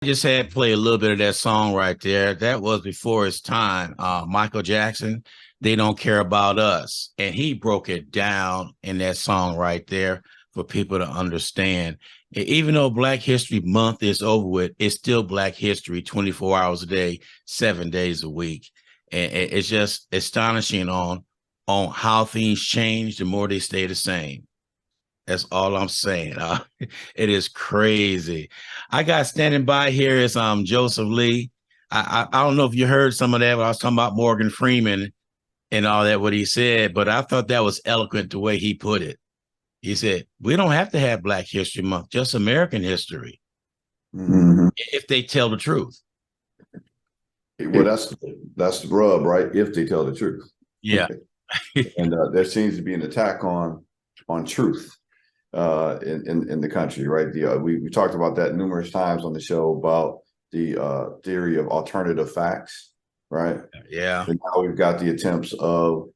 Just had play a little bit of that song right there. That was before his time. Michael Jackson, They Don't Care About Us. And he broke it down in that song right there for people to understand. Even though Black History Month is over with, it's still Black History 24 hours a day, 7 days a week. And it's just astonishing on how things change the more they stay the same. That's all I'm saying. It is crazy. I got standing by here is Joseph Lee. I don't know if you heard some of that, but I was talking about Morgan Freeman and all that, what he said, but I thought that was eloquent the way he put it. He said, we don't have to have Black History Month, just American history, Mm-hmm. if they tell the truth. Well, that's the rub, right? If they tell the truth, Yeah. and there seems to be an attack on truth in the country, right? We talked about that numerous times on the show about the theory of alternative facts, right? Yeah. And now we've got the attempts of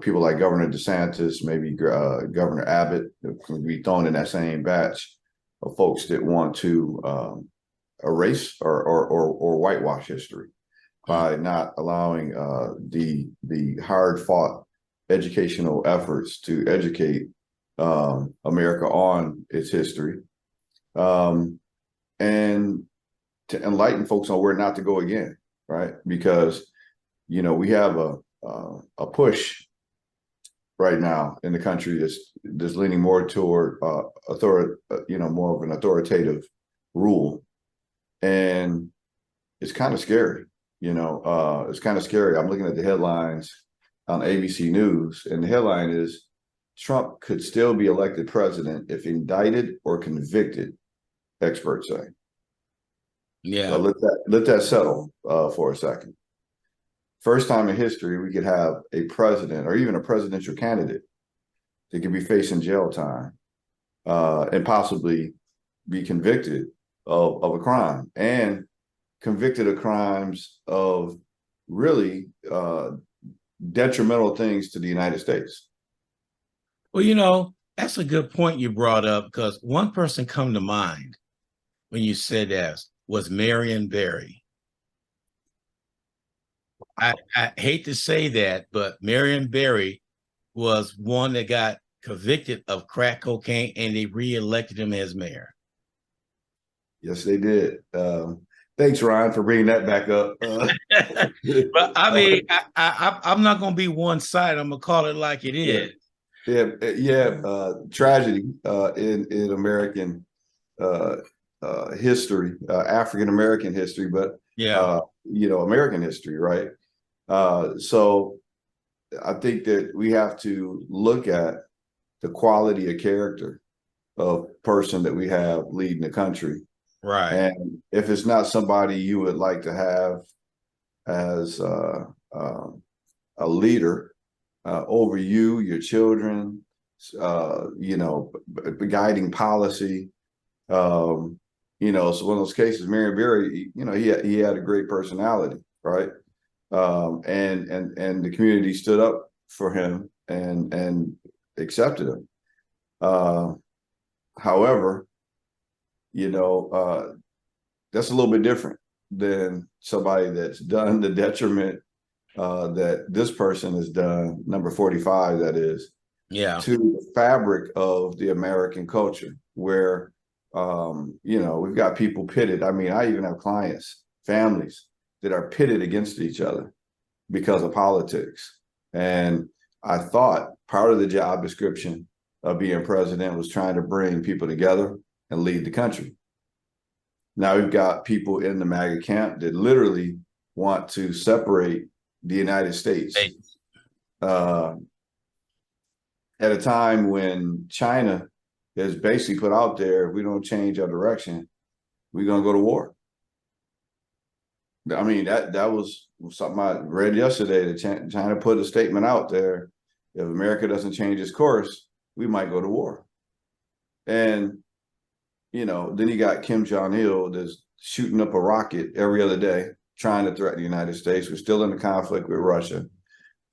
people like Governor DeSantis, maybe Governor Abbott, can be thrown in that same batch of folks that want to erase or whitewash history by not allowing the hard fought educational efforts to educate America on its history, and to enlighten folks on where not to go again, right? Because we have a push right now in the country that's leaning more toward more of an authoritative rule, and it's kind of scary. It's kind of scary. I'm looking at the headlines on ABC News, and the headline is Trump could still be elected president if indicted or convicted, experts say. Yeah. Let that settle for a second. First time in history, we could have a president or even a presidential candidate that could be facing jail time and possibly be convicted of a crime, and convicted of crimes of really detrimental things to the United States. Well, that's a good point you brought up, because one person come to mind when you said that was Marion Barry. I hate to say that, but Marion Barry was one that got convicted of crack cocaine, and they reelected him as mayor. Yes, they did. Thanks, Ryan, for bringing that back up. But I mean, I'm not going to be one sided. I'm going to call it like it is. Tragedy in American history, African American history, but American history, right? So I think that we have to look at the quality of character of person that we have leading the country. Right. And if it's not somebody you would like to have as a leader over you, your children, guiding policy, it's one of those cases. Marion Barry, he had a great personality, right? And the community stood up for him and accepted him. However, that's a little bit different than somebody that's done the detriment that this person has done, number 45, that is, to the fabric of the American culture, where, we've got people pitted. I mean, I even have clients, families that are pitted against each other because of politics. And I thought part of the job description of being president was trying to bring people together and lead the country. Now we've got people in the MAGA camp that literally want to separate the United States at a time when China has basically put out there, if we don't change our direction, we're going to go to war. I mean, that was something I read yesterday, that China put a statement out there. If America doesn't change its course, we might go to war. And, then you got Kim Jong-il that's shooting up a rocket every other day, trying to threaten the United States. We're still in a conflict with Russia.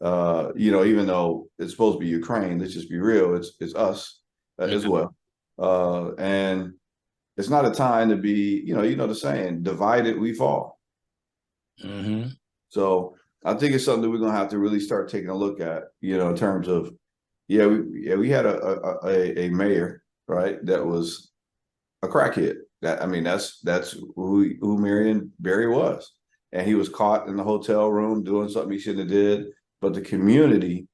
Even though it's supposed to be Ukraine, let's just be real, it's us as well. And it's not a time to be, the saying, divided we fall. Mm-hmm. So I think it's something that we're going to have to really start taking a look at, in terms of, we had a mayor, right, that was a crackhead. That's who Marion Barry was, and he was caught in the hotel room doing something he shouldn't have did. But the community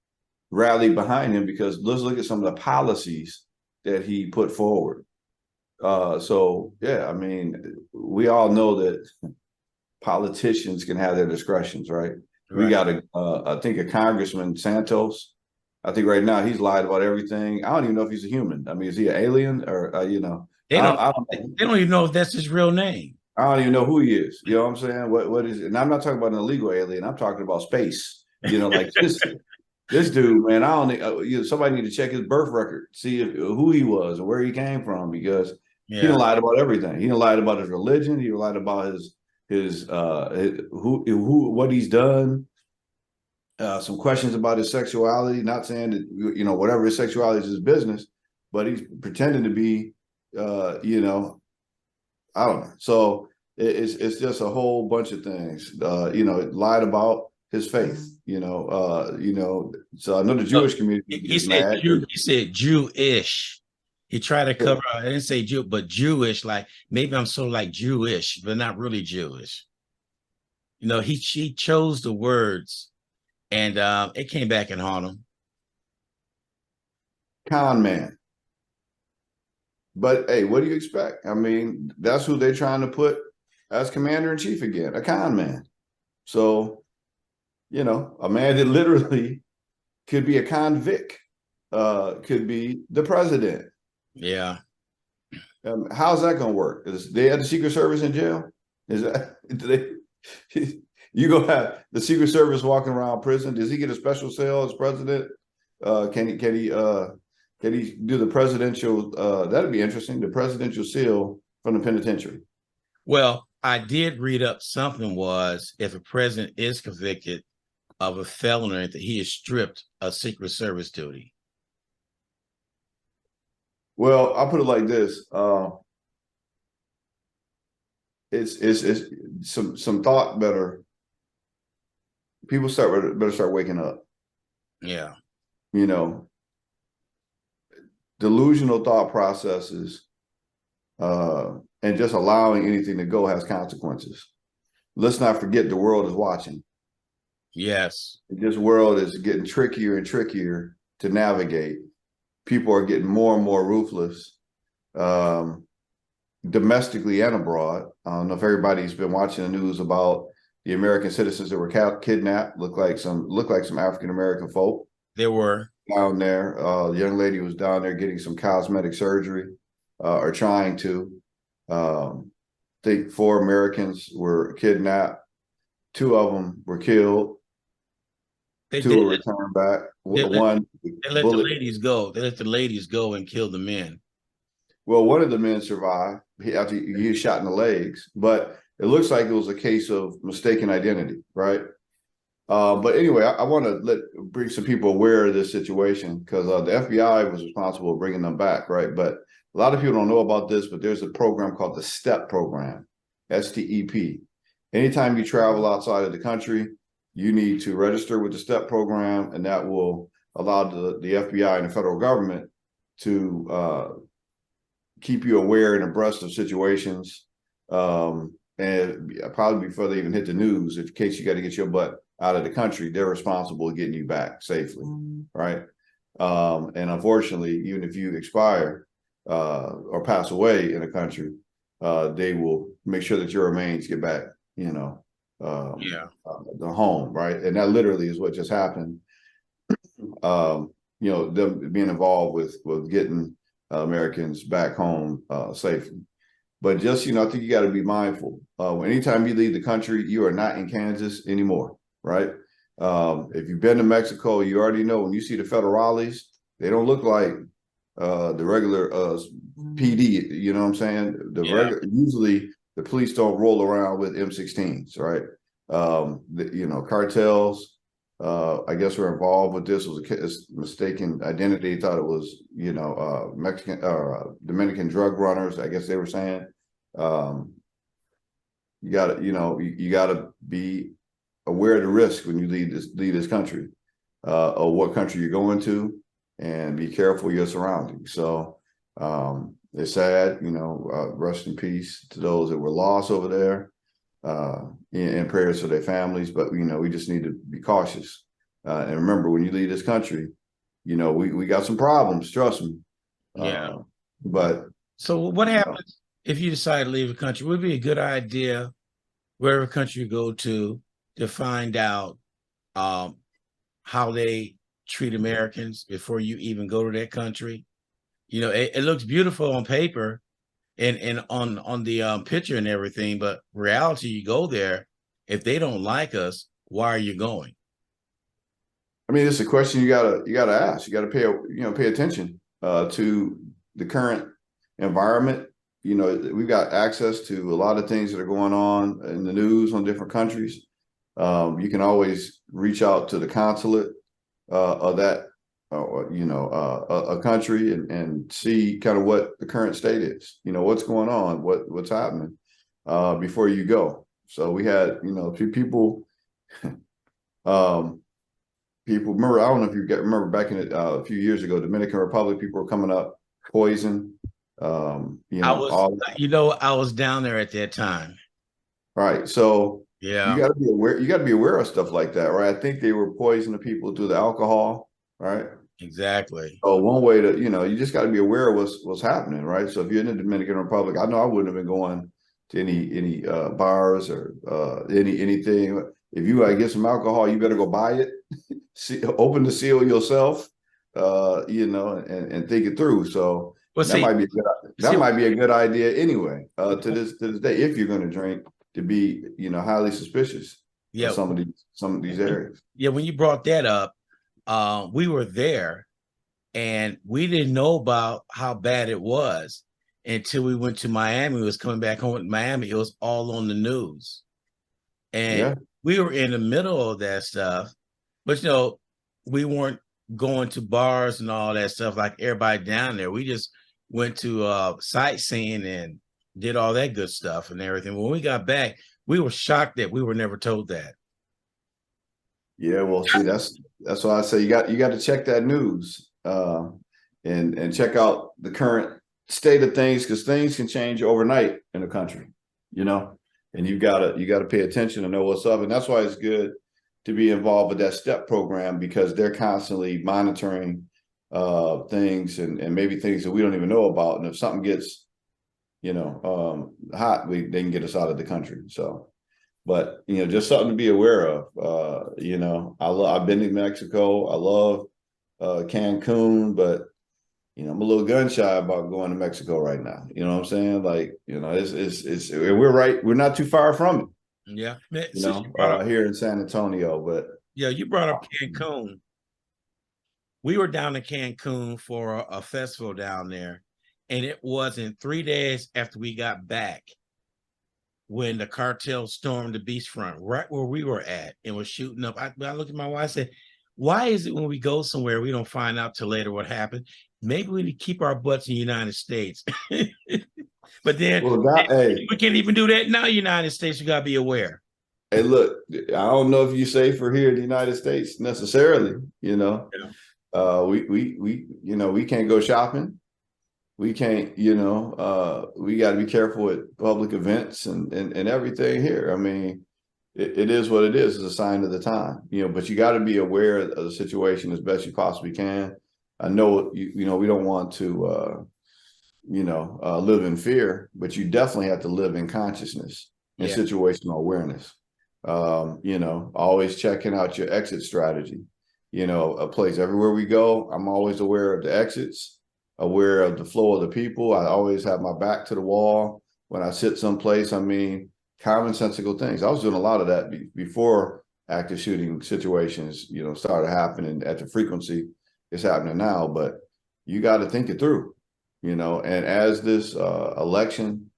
rallied behind him because let's look at some of the policies that he put forward. So yeah, I mean, we all know that politicians can have their discretions, right? We got I think a Congressman Santos. I think right now he's lied about everything. I don't even know if he's a human. I mean, is he an alien or They don't. I don't They don't even know if that's his real name. I don't even know who he is. You know what I'm saying? What is it? And I'm not talking about an illegal alien. I'm talking about space. Like this dude, man. I don't. Somebody need to check his birth record, see who he was and where he came from, because he done lied about everything. He done lied about his religion. He lied about his who what he's done. Some questions about his sexuality. Not saying that whatever his sexuality is his business, but he's pretending to be I don't know. So it's just a whole bunch of things. Lied about his faith. So I know the Jewish community gets mad. He said Jewish. He tried to cover. I didn't say Jew, but Jewish. Like maybe I'm so like Jewish, but not really Jewish. He chose the words, and it came back and haunt him. Con man. But hey, what do you expect? I mean, that's who they're trying to put as commander in chief again, a con man. So, a man that literally could be a convict, could be the president. Yeah. How's that going to work? Is they have the Secret Service in jail? Is that you gonna have the Secret Service walking around prison? Does he get a special cell as president? Can he do the presidential? That'd be interesting. The presidential seal from the penitentiary. Well, I did read up something was if a president is convicted of a felony, that he is stripped of Secret Service duty. Well, I'll put it like this. It's some thought better. People better start waking up. Yeah. Delusional thought processes, and just allowing anything to go has consequences. Let's not forget the world is watching. Yes. This world is getting trickier and trickier to navigate. People are getting more and more ruthless, domestically and abroad. I don't know if everybody's been watching the news about the American citizens that were kidnapped. Look like some African American folk. There were down there. The young lady was down there getting some cosmetic surgery, or trying to. I think 4 Americans were kidnapped. 2 of them were killed. 2 were returned back. They let the ladies go. They let the ladies go and kill the men. Well, one of the men survived after he was shot in the legs, but it looks like it was a case of mistaken identity, right? But anyway, I want to bring some people aware of this situation, because the FBI was responsible for bringing them back, right? But a lot of people don't know about this, but there's a program called the STEP program, STEP. Anytime you travel outside of the country, you need to register with the STEP program, and that will allow the FBI and the federal government to keep you aware and abreast of situations, and probably before they even hit the news, in case you got to get your butt out of the country, they're responsible for getting you back safely, right? And unfortunately, even if you expire or pass away in a country, they will make sure that your remains get back, the home, right? And that literally is what just happened. Them being involved with getting Americans back home safely. But just, I think you got to be mindful. Anytime you leave the country, you are not in Kansas anymore, right? If you've been to Mexico, you already know when you see the federales, they don't look like the regular PD. You know what I'm saying? Usually the police don't roll around with M16s, right? Cartels, I guess were involved with this. Was a mistaken identity. Thought it was, Mexican or Dominican drug runners. I guess they were saying. You got to, you got to be aware of the risk when you leave this country, or what country you're going to, and be careful of your surroundings. So it's sad, rest in peace to those that were lost over there, and prayers for their families. But we just need to be cautious, and remember, when you leave this country, we got some problems. Trust me. Yeah. But so what happens if you decide to leave the country? Would it be a good idea, wherever country you go to find out how they treat Americans before you even go to that country? It looks beautiful on paper and on the picture and everything, but reality, you go there, if they don't like us, why are you going? I mean, it's a question you gotta ask. You gotta pay attention to the current environment. We've got access to a lot of things that are going on in the news on different countries. You can always reach out to the consulate of that, a country, and see kind of what the current state is. What's going on, what's happening before you go. So we had, people. People remember, I don't know if you remember back in a few years ago, Dominican Republic, people were coming up poison. I was down there at that time. Right. So yeah, you got to be aware. You got to be aware of stuff like that, right? I think they were poisoning people through the alcohol, right? Exactly. So one way to, you just got to be aware of what's happening, right? So if you're in the Dominican Republic, I know I wouldn't have been going to any bars or anything. If you get some alcohol, you better go buy it. Open the seal yourself, and think it through. So that might be a good idea anyway. To this day, if you're going to drink, to be highly suspicious. Yeah, of some of these areas. Yeah, when you brought that up, we were there, and we didn't know about how bad it was until we went to Miami. We was coming back home to Miami. It was all on the news, and we were in the middle of that stuff. But we weren't going to bars and all that stuff like everybody down there. We just went to sightseeing and did all that good stuff and everything. When we got back, we were shocked that we were never told that. Yeah, well, see, that's why I say you got to check that news, and check out the current state of things, because things can change overnight in the country, and you gotta pay attention to know what's up. And that's why it's good to be involved with that STEP program, because they're constantly monitoring things and maybe things that we don't even know about. And if something gets, hot, they can get us out of the country. So, but just something to be aware of. I've been to Mexico. I love Cancun, but I'm a little gun shy about going to Mexico right now. You know what I'm saying? Like, it's we're not too far from it. Yeah. Here in San Antonio, but yeah, you brought up Cancun. We were down in Cancun for a festival down there, and it wasn't 3 days after we got back when the cartel stormed the beachfront right where we were at and was shooting up. I looked at my wife and said, why is it when we go somewhere, we don't find out till later what happened? Maybe we need to keep our butts in the United States. But then we can't even do that now. United States, you got to be aware. Hey, look, I don't know if you're safer here in the United States necessarily. We can't go shopping. We can't, we got to be careful at public events and everything here. I mean, it is what it is. It's a sign of the time, but you got to be aware of the situation as best you possibly can. I know, we don't want to, live in fear, but you definitely have to live in consciousness and situational awareness. Always checking out your exit strategy. A place everywhere we go, I'm always aware of the exits, aware of the flow of the people. I always have my back to the wall when I sit someplace. I mean, commonsensical things. I was doing a lot of that before active shooting situations, started happening at the frequency it's happening now. But you got to think it through, and as this election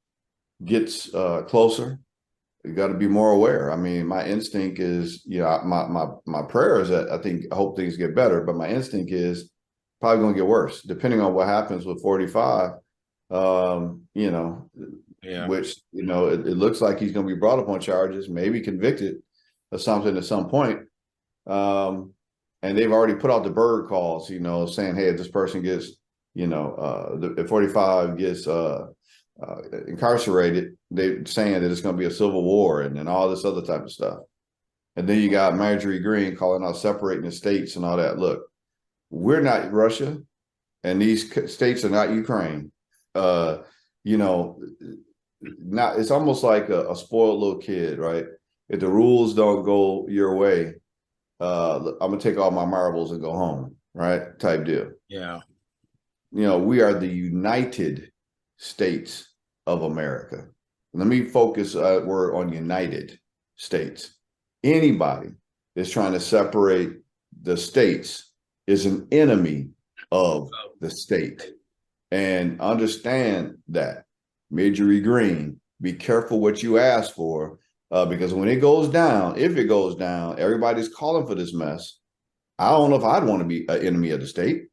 gets closer, You got to be more aware. I mean, my instinct is, my prayer is that I hope things get better, but my instinct is probably going to get worse, depending on what happens with 45. Which, it looks like he's going to be brought up on charges, maybe convicted of something at some point. And they've already put out the bird calls, saying, hey, if this person gets, if 45 gets incarcerated, they're saying that it's going to be a civil war and all this other type of stuff. And then you got Marjorie Greene calling out separating the states and all that. Look, we're not Russia, and these states are not Ukraine. Not, it's almost like a spoiled little kid, right? If the rules don't go your way, I'm gonna take all my marbles and go home, right? Type deal. Yeah. We are the United States of America. Let me focus word on United States. Anybody that's trying to separate the states is an enemy of the state. And understand that. Marjorie Greene, be careful what you ask for, because when it goes down, if it goes down, everybody's calling for this mess. I don't know if I'd want to be an enemy of the state.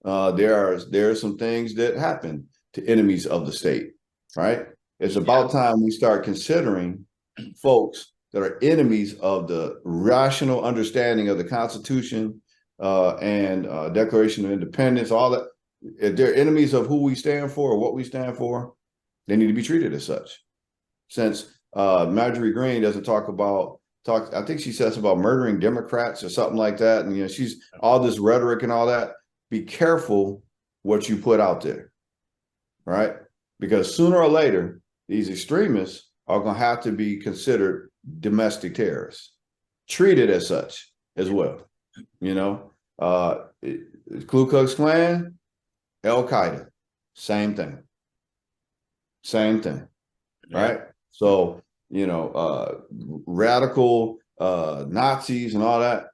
There are some things that happen to enemies of the state, right? It's about time we start considering folks that are enemies of the rational understanding of the Constitution and Declaration of Independence, all that. If they're enemies of who we stand for or what we stand for, they need to be treated as such. Since Marjorie Greene doesn't I think she says about murdering Democrats or something like that. And, she's all this rhetoric and all that. Be careful what you put out there, right? Because sooner or later, these extremists are going to have to be considered domestic terrorists, treated as such as well. Ku Klux Klan, Al-Qaeda, same thing. Same thing, right? So, radical Nazis and all that,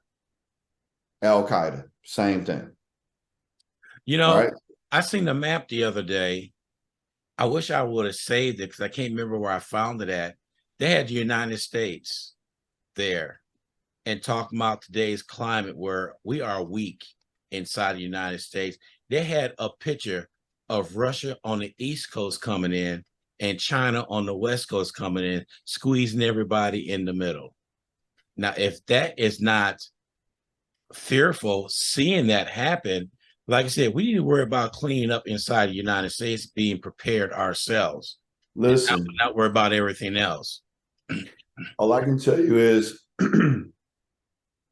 Al-Qaeda, same thing. Right? I seen the map the other day. I wish I would have saved it because I can't remember where I found it at. They had the United States there and talking about today's climate where we are weak inside the United States. They had a picture of Russia on the East Coast coming in and China on the West Coast coming in, squeezing everybody in the middle. Now, if that is not fearful, seeing that happen, like I said, we need to worry about cleaning up inside the United States, being prepared ourselves. Listen, not worry about everything else. All I can tell you is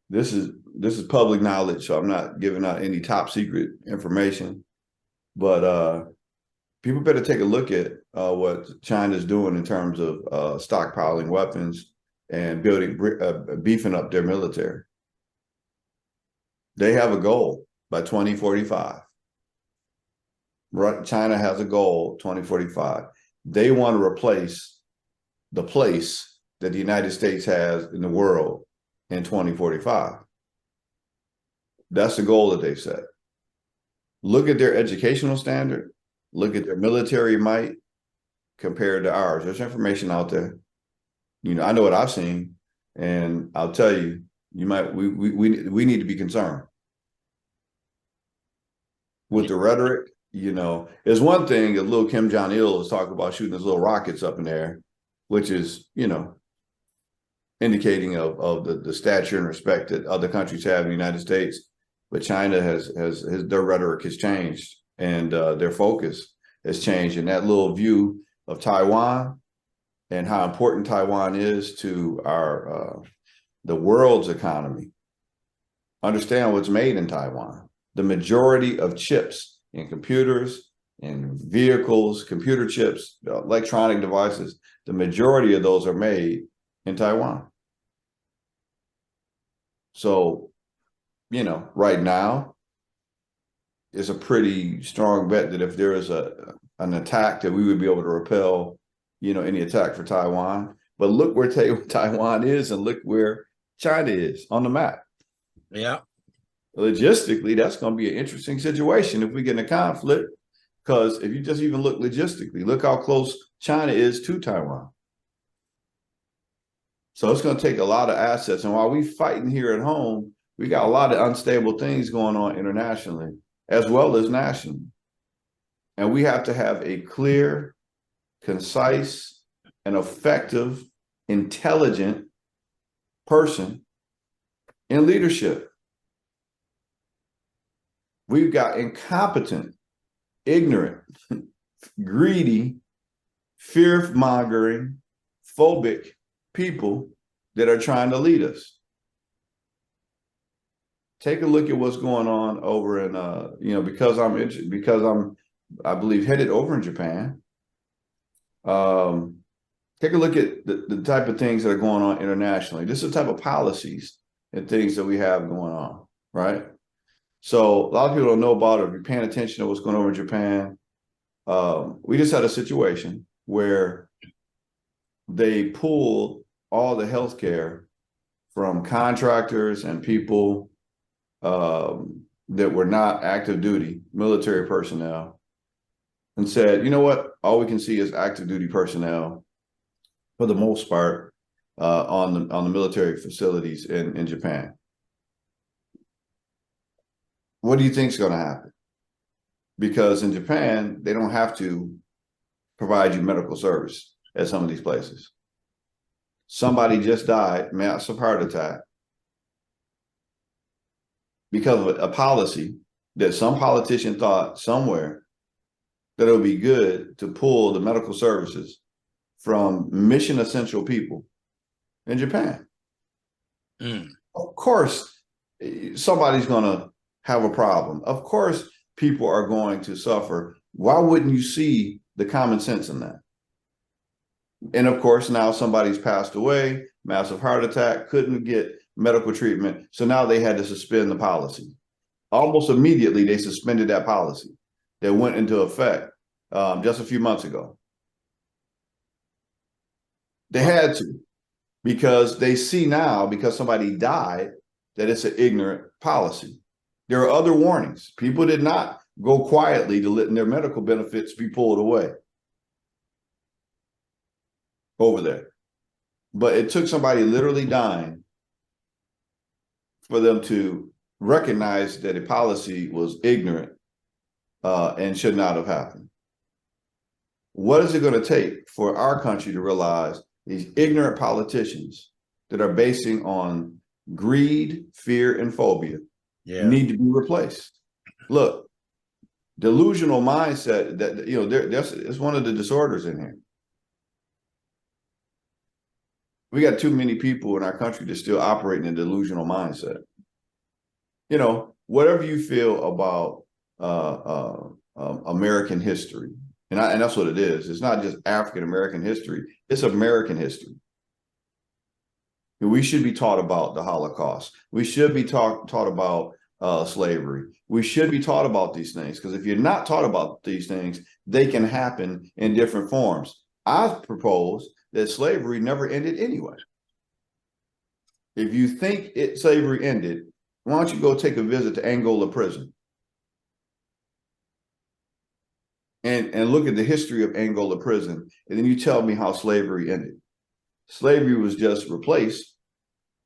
this is public knowledge, so I'm not giving out any top secret information. But people better take a look at what China's doing in terms of stockpiling weapons and beefing up their military. They have a goal by 2045. China has a goal, 2045. They want to replace the place that the United States has in the world in 2045. That's the goal that they've set. Look at their educational standard. Look at their military might compared to ours. There's information out there. I know what I've seen, and I'll tell you, we need to be concerned with the rhetoric. There's one thing that little Kim Jong-il is talking about shooting his little rockets up in there, which is, indicating of the stature and respect that other countries have in the United States. But China their rhetoric has changed, and their focus has changed. And that little view of Taiwan and how important Taiwan is to the world's economy. Understand what's made in Taiwan. The majority of chips in computers, in vehicles, computer chips, electronic devices, the majority of those are made in Taiwan. So, right now, it's a pretty strong bet that if there is an attack, that we would be able to repel, any attack for Taiwan. But look where Taiwan is, and look where China is on the map. Yeah. Logistically, that's going to be an interesting situation if we get in a conflict, because if you just even look logistically, look how close China is to Taiwan. So it's going to take a lot of assets. And while we fighting here at home, we got a lot of unstable things going on internationally as well as nationally. And we have to have a clear, concise, and effective, intelligent person in leadership. We've got incompetent, ignorant, greedy, fear-mongering, phobic people that are trying to lead us. Take a look at what's going on over in, because I believe, headed over in Japan. Take a look at the type of things that are going on internationally. This is the type of policies and things that we have going on, right? So a lot of people don't know about it. If you're paying attention to what's going on in Japan, we just had a situation where they pulled all the healthcare from contractors and people that were not active duty military personnel, and said, you know what? All we can see is active duty personnel for the most part on the military facilities in Japan. What do you think is going to happen? Because in Japan, they don't have to provide you medical service at some of these places. Somebody just died, massive heart attack, because of a policy that some politician thought somewhere that it would be good to pull the medical services from mission essential people in Japan. Of course, somebody's going to have a problem. Of course, people are going to suffer. Why wouldn't you see the common sense in that? And of course, now somebody's passed away, massive heart attack, couldn't get medical treatment. So now they had to suspend the policy. Almost immediately, they suspended that policy that went into effect just a few months ago. They had to, because they see now, because somebody died, that it's an ignorant policy. There are other warnings. People did not go quietly to let their medical benefits be pulled away over there. But it took somebody literally dying for them to recognize that a policy was ignorant and should not have happened. What is it going to take for our country to realize these ignorant politicians that are basing on greed, fear, and phobia need to be replaced? Look, delusional mindset, that it's one of the disorders in here. We got too many people in our country that still operate in a delusional mindset. Whatever you feel about American history, and that's what it is. It's not just African American history; it's American history. We should be taught about the Holocaust. We should be taught about slavery. We should be taught about these things, because if you're not taught about these things, they can happen in different forms. I propose that slavery never ended anyway. If you think slavery ended, why don't you go take a visit to Angola prison and look at the history of Angola prison, and then you tell me how slavery ended. Slavery was just replaced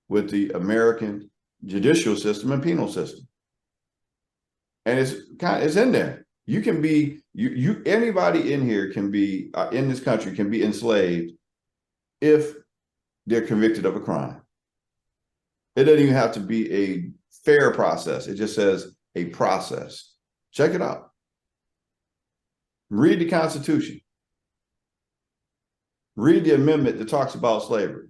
with the American judicial system and penal system. And it's in there. You can be, anybody in here can be, in this country can be enslaved if they're convicted of a crime. It doesn't even have to be a fair process. It just says a process. Check it out. Read the Constitution. Read the amendment that talks about slavery,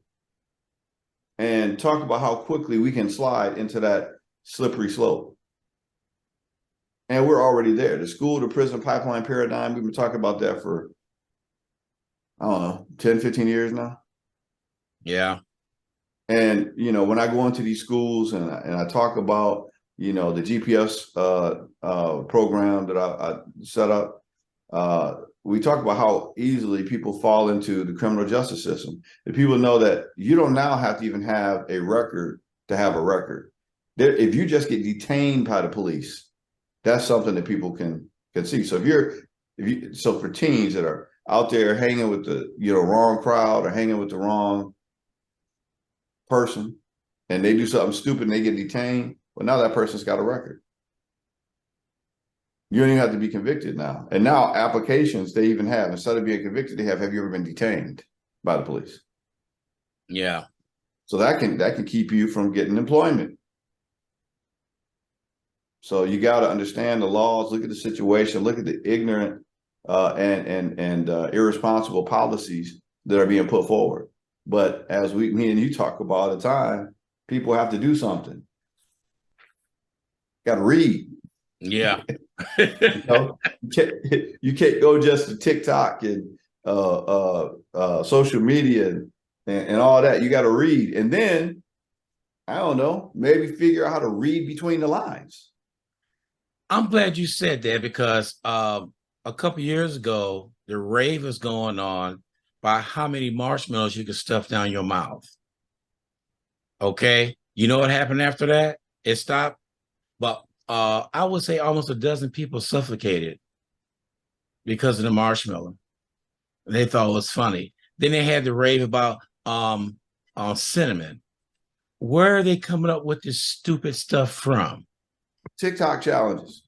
and talk about how quickly we can slide into that slippery slope. And we're already there. The school to prison pipeline paradigm, we've been talking about that for, I don't know, 10, 15 years now. Yeah. And, when I go into these schools and I talk about, the GPS program that I set up, we talk about how easily people fall into the criminal justice system. And people know that you don't now have to even have a record to have a record. If you just get detained by the police, that's something that people can see. So so for teens that are out there hanging with the wrong crowd or hanging with the wrong person and they do something stupid and they get detained, well, now that person's got a record. You don't even have to be convicted now. And now applications they even have, instead of being convicted, they have you ever been detained by the police? Yeah. So that can keep you from getting employment. So you got to understand the laws, look at the situation, look at the ignorant and irresponsible policies that are being put forward. But as me and you talk about all the time, people have to do something. Got to read. Yeah. You can't go just to TikTok and social media and all that. You got to read. And then, I don't know, maybe figure out how to read between the lines. I'm glad you said that because a couple years ago, the rave was going on by how many marshmallows you could stuff down your mouth. Okay. You know what happened after that? It stopped. But I would say almost a dozen people suffocated because of the marshmallow. They thought it was funny. Then they had the rave about cinnamon. Where are they coming up with this stupid stuff from? TikTok challenges.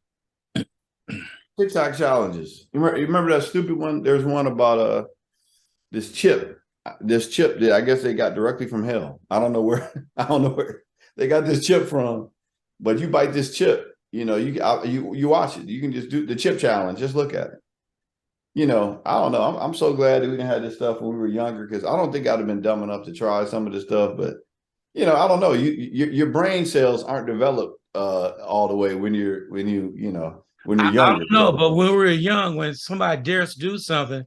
TikTok challenges. You remember that stupid one? There's one about this chip that I guess they got directly from hell. I don't know where they got this chip from, but you bite this chip, you watch it. You can just do the chip challenge. Just look at it. I don't know. I'm so glad that we didn't have this stuff when we were younger, because I don't think I'd have been dumb enough to try some of this stuff. But I don't know. Your brain cells aren't developed all the way when you're younger. I don't know, but when we were young, when somebody dares to do something,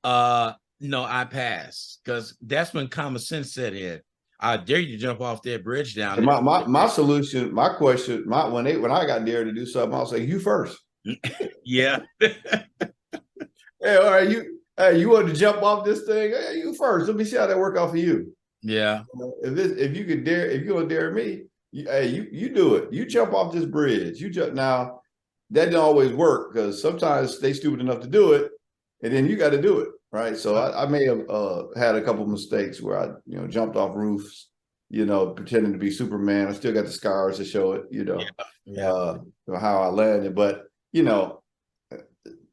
I pass, because that's when common sense set in. I dare you to jump off that bridge down. My solution, my question, when I got dared to do something, I'll say, you first. Yeah. Hey, all right, you want to jump off this thing? Hey, you first. Let me see how that work out for you. Yeah. If you're gonna dare me, you do it. You jump off this bridge. You jump. Now that didn't always work, because sometimes they stupid enough to do it, and then you got to do it, right? So I may have had a couple of mistakes where I jumped off roofs, pretending to be Superman. I still got the scars to show it, how I landed. But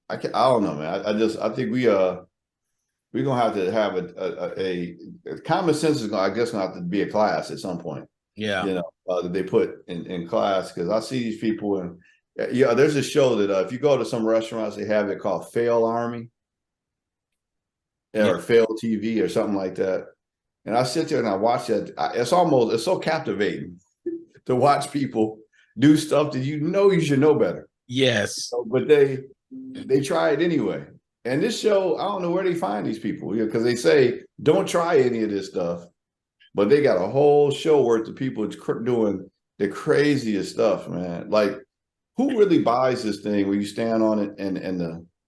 I don't know, man. I think we're gonna have to have a common sense is gonna have to be a class at some point. Yeah. That they put in class, because I see these people, and there's a show that if you go to some restaurants, they have it called Fail Army or Fail TV or something like that. And I sit there and I watch that. It's so captivating to watch people do stuff that you should know better. Yes. But they try it anyway. And this show, I don't know where they find these people, because they say don't try any of this stuff, but they got a whole show worth of people doing the craziest stuff, man. Like, who really buys this thing where you stand on it and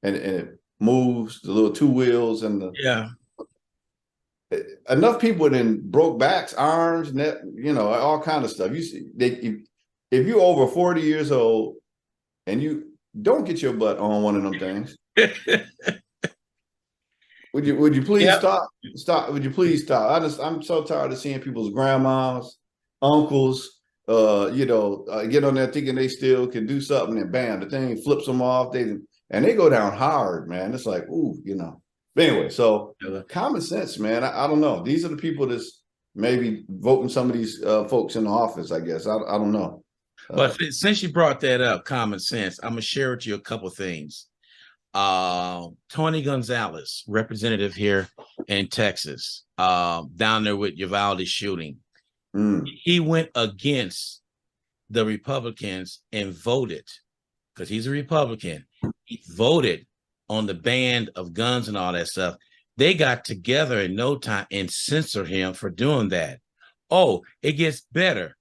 it moves, the little two wheels and enough people then broke backs, arms, neck, all kind of stuff. You see, if you're over 40 years old and you don't get your butt on one of them things, would you please stop? Stop. Would you please stop? I'm so tired of seeing people's grandmas, uncles, get on there thinking they still can do something, and bam, the thing flips them off. They go down hard, man. It's like, ooh, But anyway, so common sense, man. I don't know. These are the people that's maybe voting some of these folks in the office, I guess. I don't know. But since you brought that up, common sense, I'm gonna share with you a couple things. Tony Gonzalez, representative here in Texas, down there with Uvalde shooting. He went against the Republicans and voted, because he's a Republican. He voted on the ban of guns and all that stuff. They got together in no time and censored him for doing that. Oh, it gets better.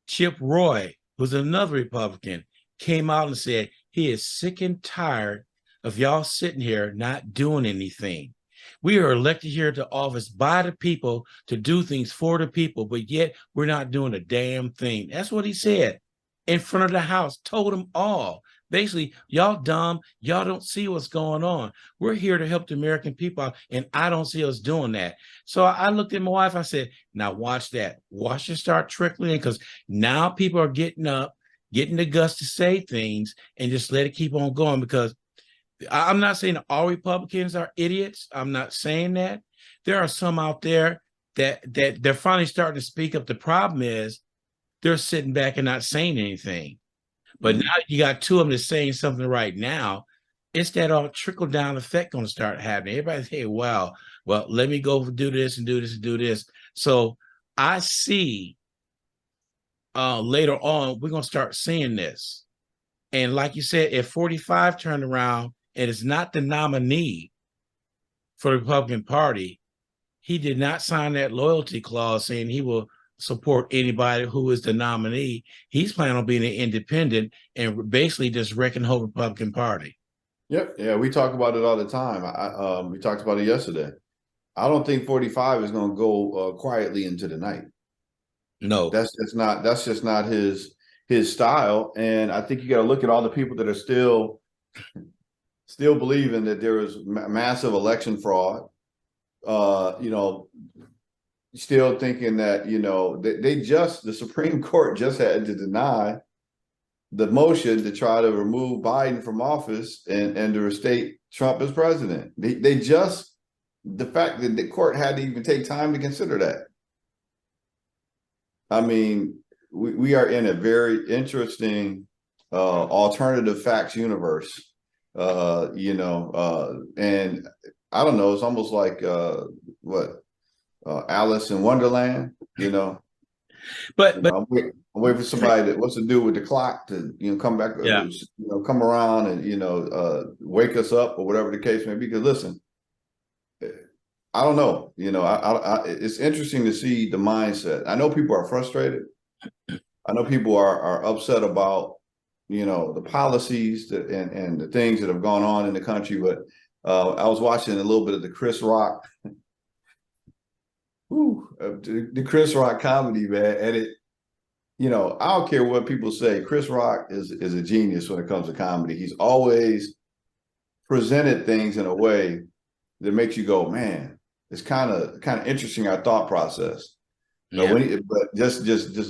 Chip Roy, who's another Republican, came out and said he is sick and tired of y'all sitting here not doing anything. We are elected here to office by the people to do things for the people, but yet we're not doing a damn thing. That's what he said in front of the House, told them all Basically, y'all dumb, y'all don't see what's going on. We're here to help the American people out, and I don't see us doing that. So I looked at my wife, I said, now watch that. Watch it start trickling in, because now people are getting up, getting the guts to say things, and just let it keep on going. Because I'm not saying all Republicans are idiots. I'm not saying that. There are some out there that they're finally starting to speak up. The problem is they're sitting back and not saying anything. But now you got two of them that's saying something right now. It's that all trickle down effect going to start happening. Everybody say, wow, well, let me go do this and do this and do this. So I see later on, we're going to start seeing this. And like you said, if 45 turned around and it's not the nominee for the Republican Party, he did not sign that loyalty clause saying he will support anybody who is the nominee. He's planning on being an independent and basically just wrecking the whole Republican Party. Yep. Yeah, we talk about it all the time. We talked about it yesterday. I don't think 45 is going to go quietly into the night. No, that's just not his style. And I think you got to look at all the people that are still believing that there is massive election fraud. Still thinking that, the Supreme Court just had to deny the motion to try to remove Biden from office and to restate Trump as president. The fact that the court had to even take time to consider that. I mean, we are in a very interesting alternative facts universe, and I don't know, it's almost like Alice in Wonderland, But I'm waiting for somebody that wants to do with the clock to come back, come around and wake us up or whatever the case may be. Because listen, I don't know, it's interesting to see the mindset. I know people are frustrated. I know people are upset about the policies and the things that have gone on in the country. But I was watching a little bit of the Chris Rock. The Chris Rock comedy, man. And I don't care what people say. Chris Rock is a genius when it comes to comedy. He's always presented things in a way that makes you go, man, it's kind of interesting, our thought process. Yeah. But just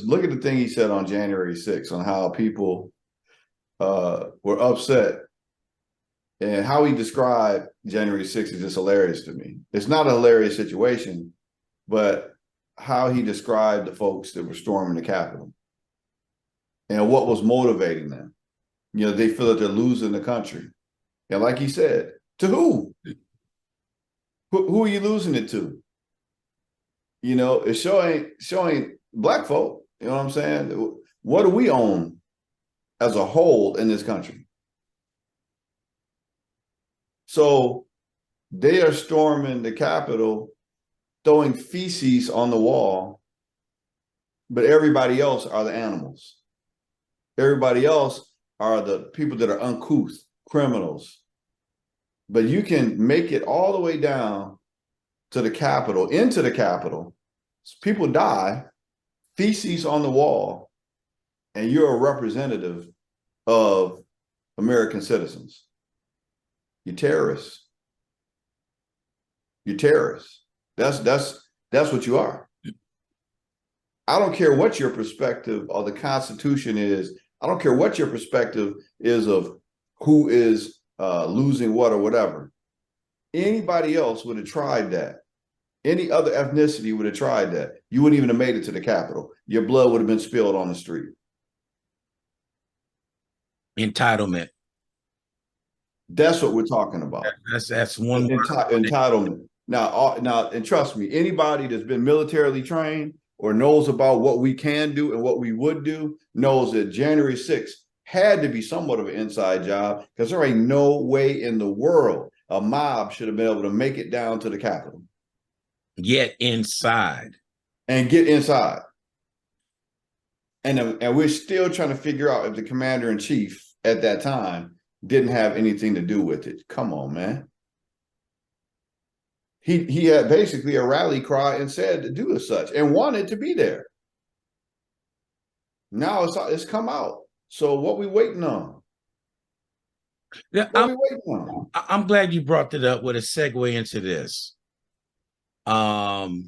look at the thing he said on January 6th on how people were upset, and how he described January 6th is just hilarious to me. It's not a hilarious situation, but how he described the folks that were storming the Capitol and what was motivating them. They feel that they're losing the country. And like he said, to who? Who are you losing it to? It's showing black folk, you know what I'm saying? What do we own as a whole in this country? So they are storming the Capitol, throwing feces on the wall, but everybody else are the animals. Everybody else are the people that are uncouth, criminals. But you can make it all the way down to the Capitol, into the Capitol. People die, feces on the wall, and you're a representative of American citizens. You're terrorists. You're terrorists. That's what you are. I don't care what your perspective of the Constitution is. I don't care what your perspective is of who is losing what or whatever. Anybody else would have tried that. Any other ethnicity would have tried that. You wouldn't even have made it to the Capitol. Your blood would have been spilled on the street. Entitlement. That's what we're talking about. That's one entitlement. Now, and trust me, anybody that's been militarily trained or knows about what we can do and what we would do knows that January 6th had to be somewhat of an inside job, because there ain't no way in the world a mob should have been able to make it down to the Capitol. Get inside. And get inside. And we're still trying to figure out if the commander-in-chief at that time didn't have anything to do with it. Come on, man. He had basically a rally cry and said to do as such and wanted to be there. Now it's come out. So what we waiting on? Yeah, What are we waiting on? I'm glad you brought that up with a segue into this. Fox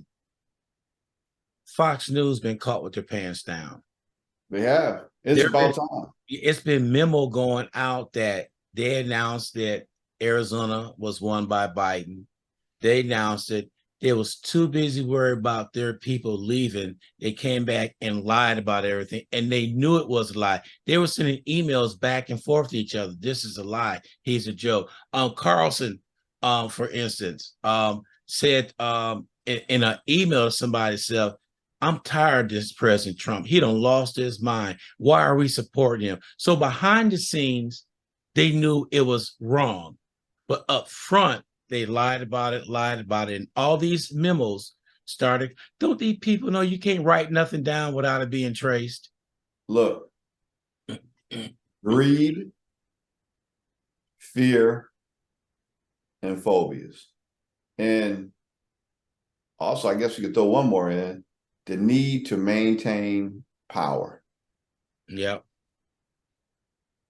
News been caught with their pants down. They have. It's about time. It's been memo going out that they announced that Arizona was won by Biden. They announced it. They was too busy worried about their people leaving. They came back and lied about everything, and they knew it was a lie. They were sending emails back and forth to each other. This is a lie. He's a joke. Carlson, for instance, said in an email to somebody, said, "I'm tired of this President Trump. He done lost his mind. Why are we supporting him?" So behind the scenes, they knew it was wrong, but up front, they lied about it, and all these memos started. Don't these people know you can't write nothing down without it being traced? Look, greed, fear, and phobias. And also, I guess we could throw one more in, the need to maintain power. Yep.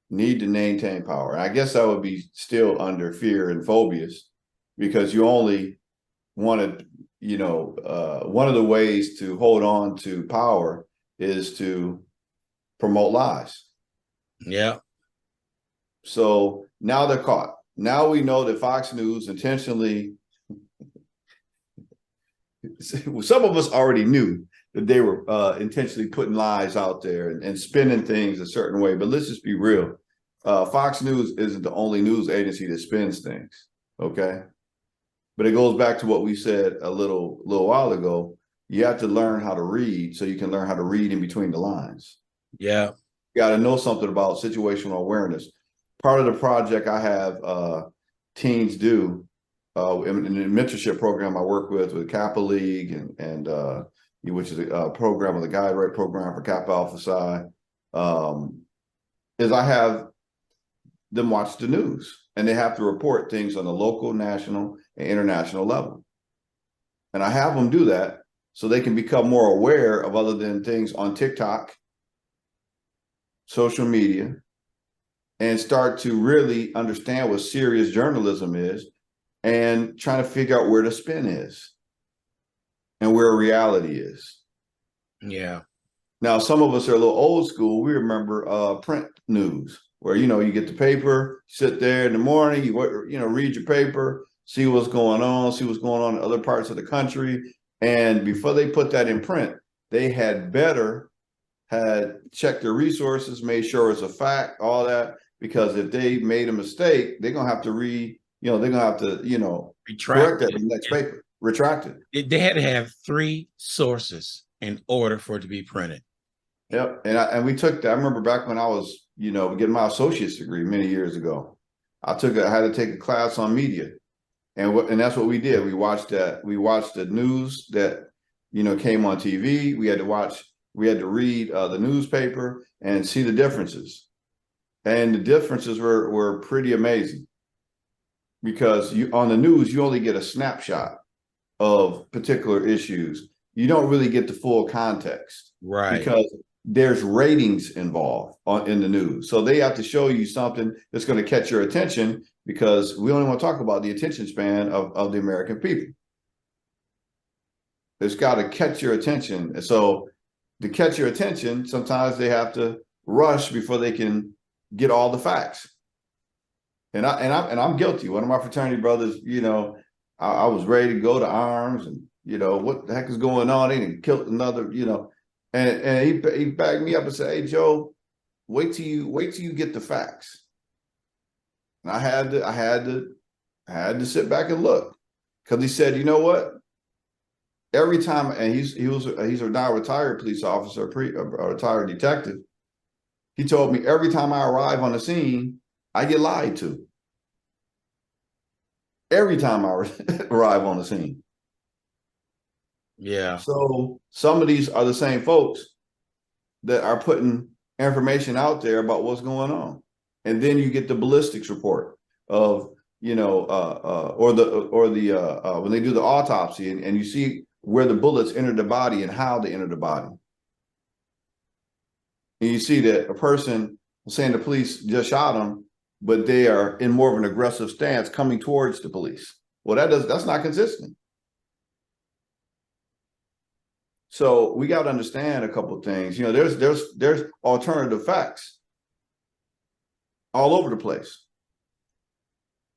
Need to maintain power. And I guess that would be still under fear and phobias, because you only want to, one of the ways to hold on to power is to promote lies. Yeah. So now they're caught. Now we know that Fox News intentionally, some of us already knew that they were intentionally putting lies out there and spinning things a certain way. But let's just be real. Fox News isn't the only news agency that spins things, okay? But it goes back to what we said a little while ago. You have to learn how to read so you can learn how to read in between the lines. Yeah. You got to know something about situational awareness. Part of the project I have teens do in the mentorship program I work with Kappa League and which is a program of the Guide Right program for Kappa Alpha Psi, is I have them watch the news, and they have to report things on the local, national, and international level. And I have them do that so they can become more aware of other than things on TikTok, social media, and start to really understand what serious journalism is and trying to figure out where the spin is and where reality is. Yeah. Now, some of us are a little old school. We remember print news, where, you get the paper, sit there in the morning, you read your paper, see what's going on in other parts of the country. And before they put that in print, they had checked their resources, made sure it's a fact, all that, because if they made a mistake, they're going to have to correct that in the next paper, retract it. They had to have 3 sources in order for it to be printed. Yep. And we took that. I remember back when I was, getting my associate's degree many years ago, I had to take a class on media. And that's what we did. We watched the news that, came on TV. We had to read the newspaper and see the differences. And the differences were pretty amazing, because on the news, you only get a snapshot of particular issues. You don't really get the full context. Right. Because there's ratings involved in the news. So they have to show you something that's going to catch your attention, because we only want to talk about the attention span of the American people. It's got to catch your attention. And so to catch your attention, sometimes they have to rush before they can get all the facts. And I'm guilty. One of my fraternity brothers, I was ready to go to arms, and what the heck is going on? They didn't kill another, and he backed me up and said, "Hey, Joe, wait till you get the facts." And I had to sit back and look, because he said, "You know what? Every time," and he's a now retired police officer, a retired detective. He told me, every time I arrive on the scene, I get lied to. Every time I arrive on the scene. Yeah. So some of these are the same folks that are putting information out there about what's going on. And then you get the ballistics report of, when they do the autopsy, and you see where the bullets entered the body and how they entered the body. And you see that a person saying the police just shot him, but they are in more of an aggressive stance coming towards the police. Well, that's not consistent. So we got to understand a couple of things. You know, there's alternative facts all over the place.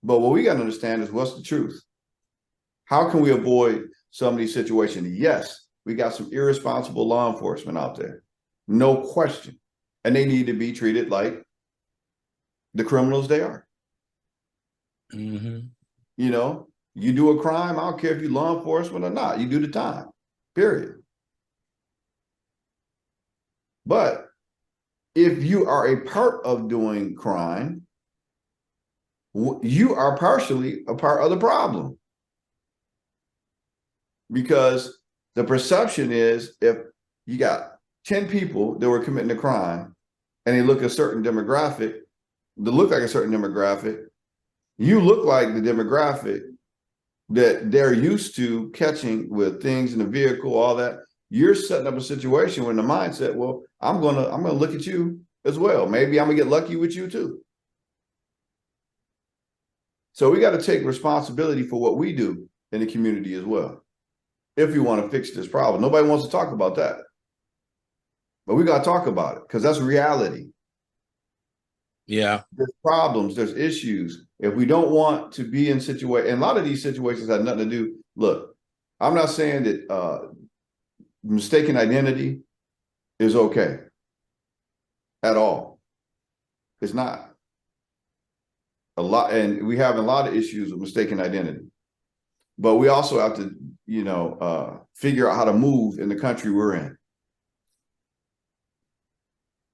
But what we got to understand is what's the truth. How can we avoid some of these situations? Yes, we got some irresponsible law enforcement out there, no question, and they need to be treated like the criminals they are. Mm-hmm. You know, you do a crime, I don't care if you're law enforcement or not, you do the time, period. But if you are a part of doing crime, you are partially a part of the problem. Because the perception is if you got 10 people that were committing a crime and they look a certain demographic, they look like a certain demographic, you look like the demographic that they're used to catching with things in the vehicle, all that. You're setting up a situation where in the mindset, well, I'm gonna look at you as well. Maybe I'm gonna get lucky with you too. So we got to take responsibility for what we do in the community as well. If you want to fix this problem, nobody wants to talk about that, but we got to talk about it because that's reality. Yeah, there's problems, there's issues. If we don't want to be in situations, and a lot of these situations have nothing to do. Look, I'm not saying that mistaken identity is okay at all. It's not. A lot, and we have a lot of issues with mistaken identity. But we also have to, you know, figure out how to move in the country we're in.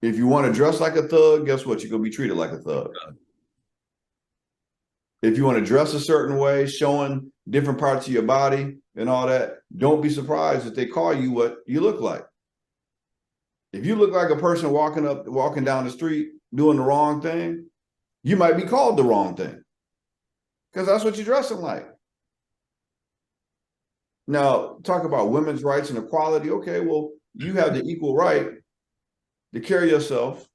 If you want to dress like a thug, guess what? You're going to be treated like a thug. If you want to dress a certain way, showing different parts of your body and all that, don't be surprised if they call you what you look like. If you look like a person walking down the street doing the wrong thing, you might be called the wrong thing because that's what you're dressing like. Now, talk about women's rights and equality. Okay, well, you have the equal right to carry yourself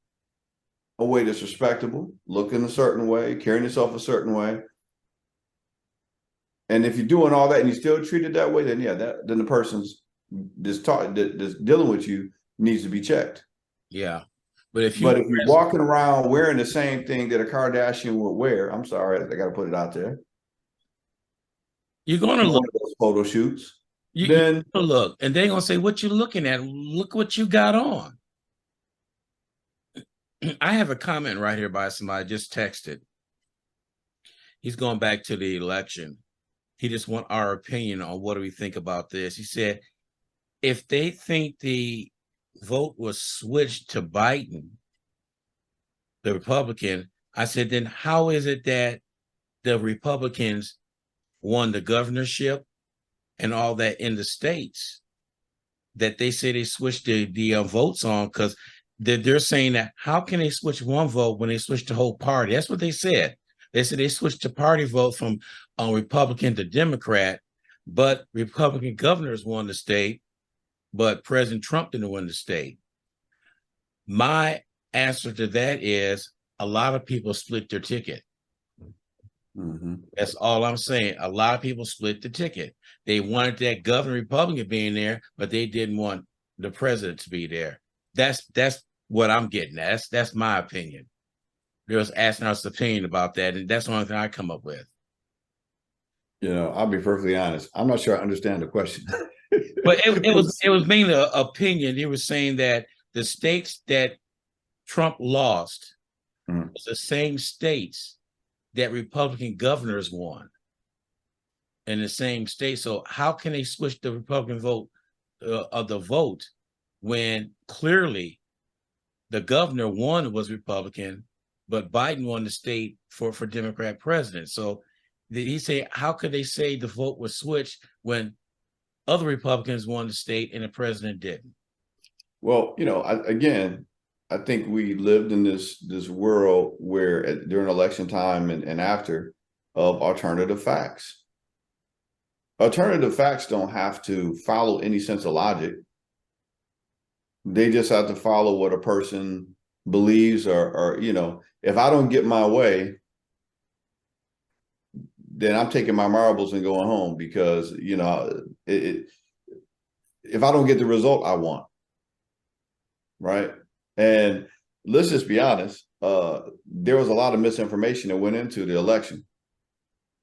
a way that's respectable, looking a certain way, carrying yourself a certain way. And if you're doing all that and you're still treated that way, then yeah, then the person's that's dealing with you needs to be checked. Yeah. But if you're walking around wearing the same thing that a Kardashian would wear, I'm sorry, I got to put it out there. You're going to look at those photo shoots. Then you look, and they're going to say, what you looking at? Look what you got on. I have a comment right here by somebody just texted. He's going back to the election. He just want our opinion on what do we think about this. He said, if they think the vote was switched to Biden, the Republican, I said, then how is it that the Republicans won the governorship and all that in the states that they say they switched the votes on? Because they're saying that how can they switch one vote when they switch the whole party? That's what they said. They said they switched the party vote from Republican to Democrat, but Republican governors won the state, but President Trump didn't win the state. My answer to that is a lot of people split their ticket. Mm-hmm. That's all I'm saying. A lot of people split the ticket. They wanted that governor Republican being there, but they didn't want the president to be there. That's what I'm getting at. That's my opinion. They was asking us opinion about that, and that's the only thing I come up with. You know, I'll be perfectly honest. I'm not sure I understand the question. But it was mainly an opinion. They were saying that the states that Trump lost was the same states that Republican governors won in the same state. So how can they switch the Republican vote of the vote when clearly the governor won was Republican, but Biden won the state for Democrat president? So he said, how could they say the vote was switched when other Republicans won the state and the president didn't? Well, you know, I think we lived in this world where during election time and after of alternative facts. Alternative facts don't have to follow any sense of logic. They just have to follow what a person believes, or if I don't get my way, then I'm taking my marbles and going home, because if I don't get the result I want, right? And let's just be honest, there was a lot of misinformation that went into the election.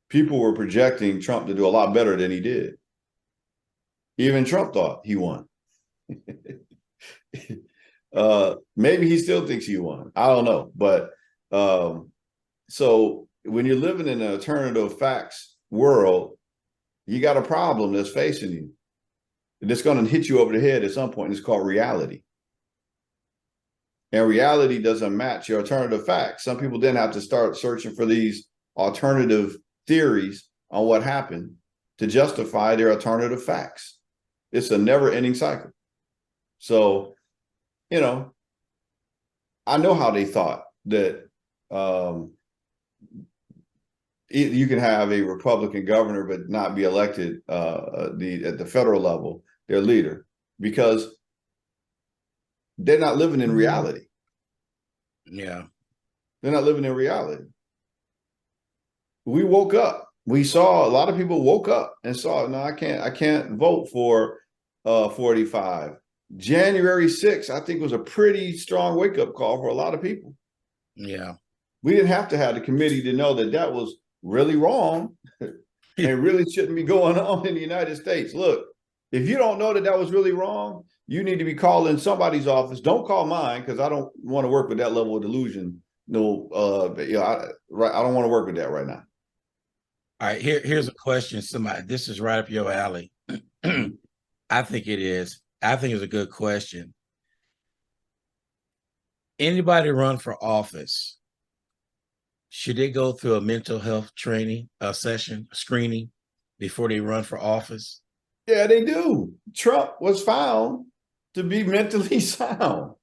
People were projecting Trump to do a lot better than he did. Even Trump thought he won. Maybe he still thinks he won. I don't know. But so when you're living in an alternative facts world, you got a problem that's facing you. That's going to hit you over the head at some point. It's called reality. And reality doesn't match your alternative facts. Some people then have to start searching for these alternative theories on what happened to justify their alternative facts. It's a never-ending cycle. So, I know how they thought that you can have a Republican governor but not be elected at the federal level, their leader, because they're not living in reality. Yeah. They're not living in reality. We woke up. We saw a lot of people woke up and saw, no, I can't vote for 45. January 6th, I think, was a pretty strong wake-up call for a lot of people. Yeah. We didn't have to have the committee to know that was really wrong and really shouldn't be going on in the United States. Look, if you don't know that was really wrong, you need to be calling somebody's office. Don't call mine, because I don't want to work with that level of delusion. No, I don't want to work with that right now. All right, here's a question. This is right up your alley. I think it is. I think it's a good question. Anybody run for office, should they go through a mental health screening before they run for office? Yeah, they do. Trump was found to be mentally sound.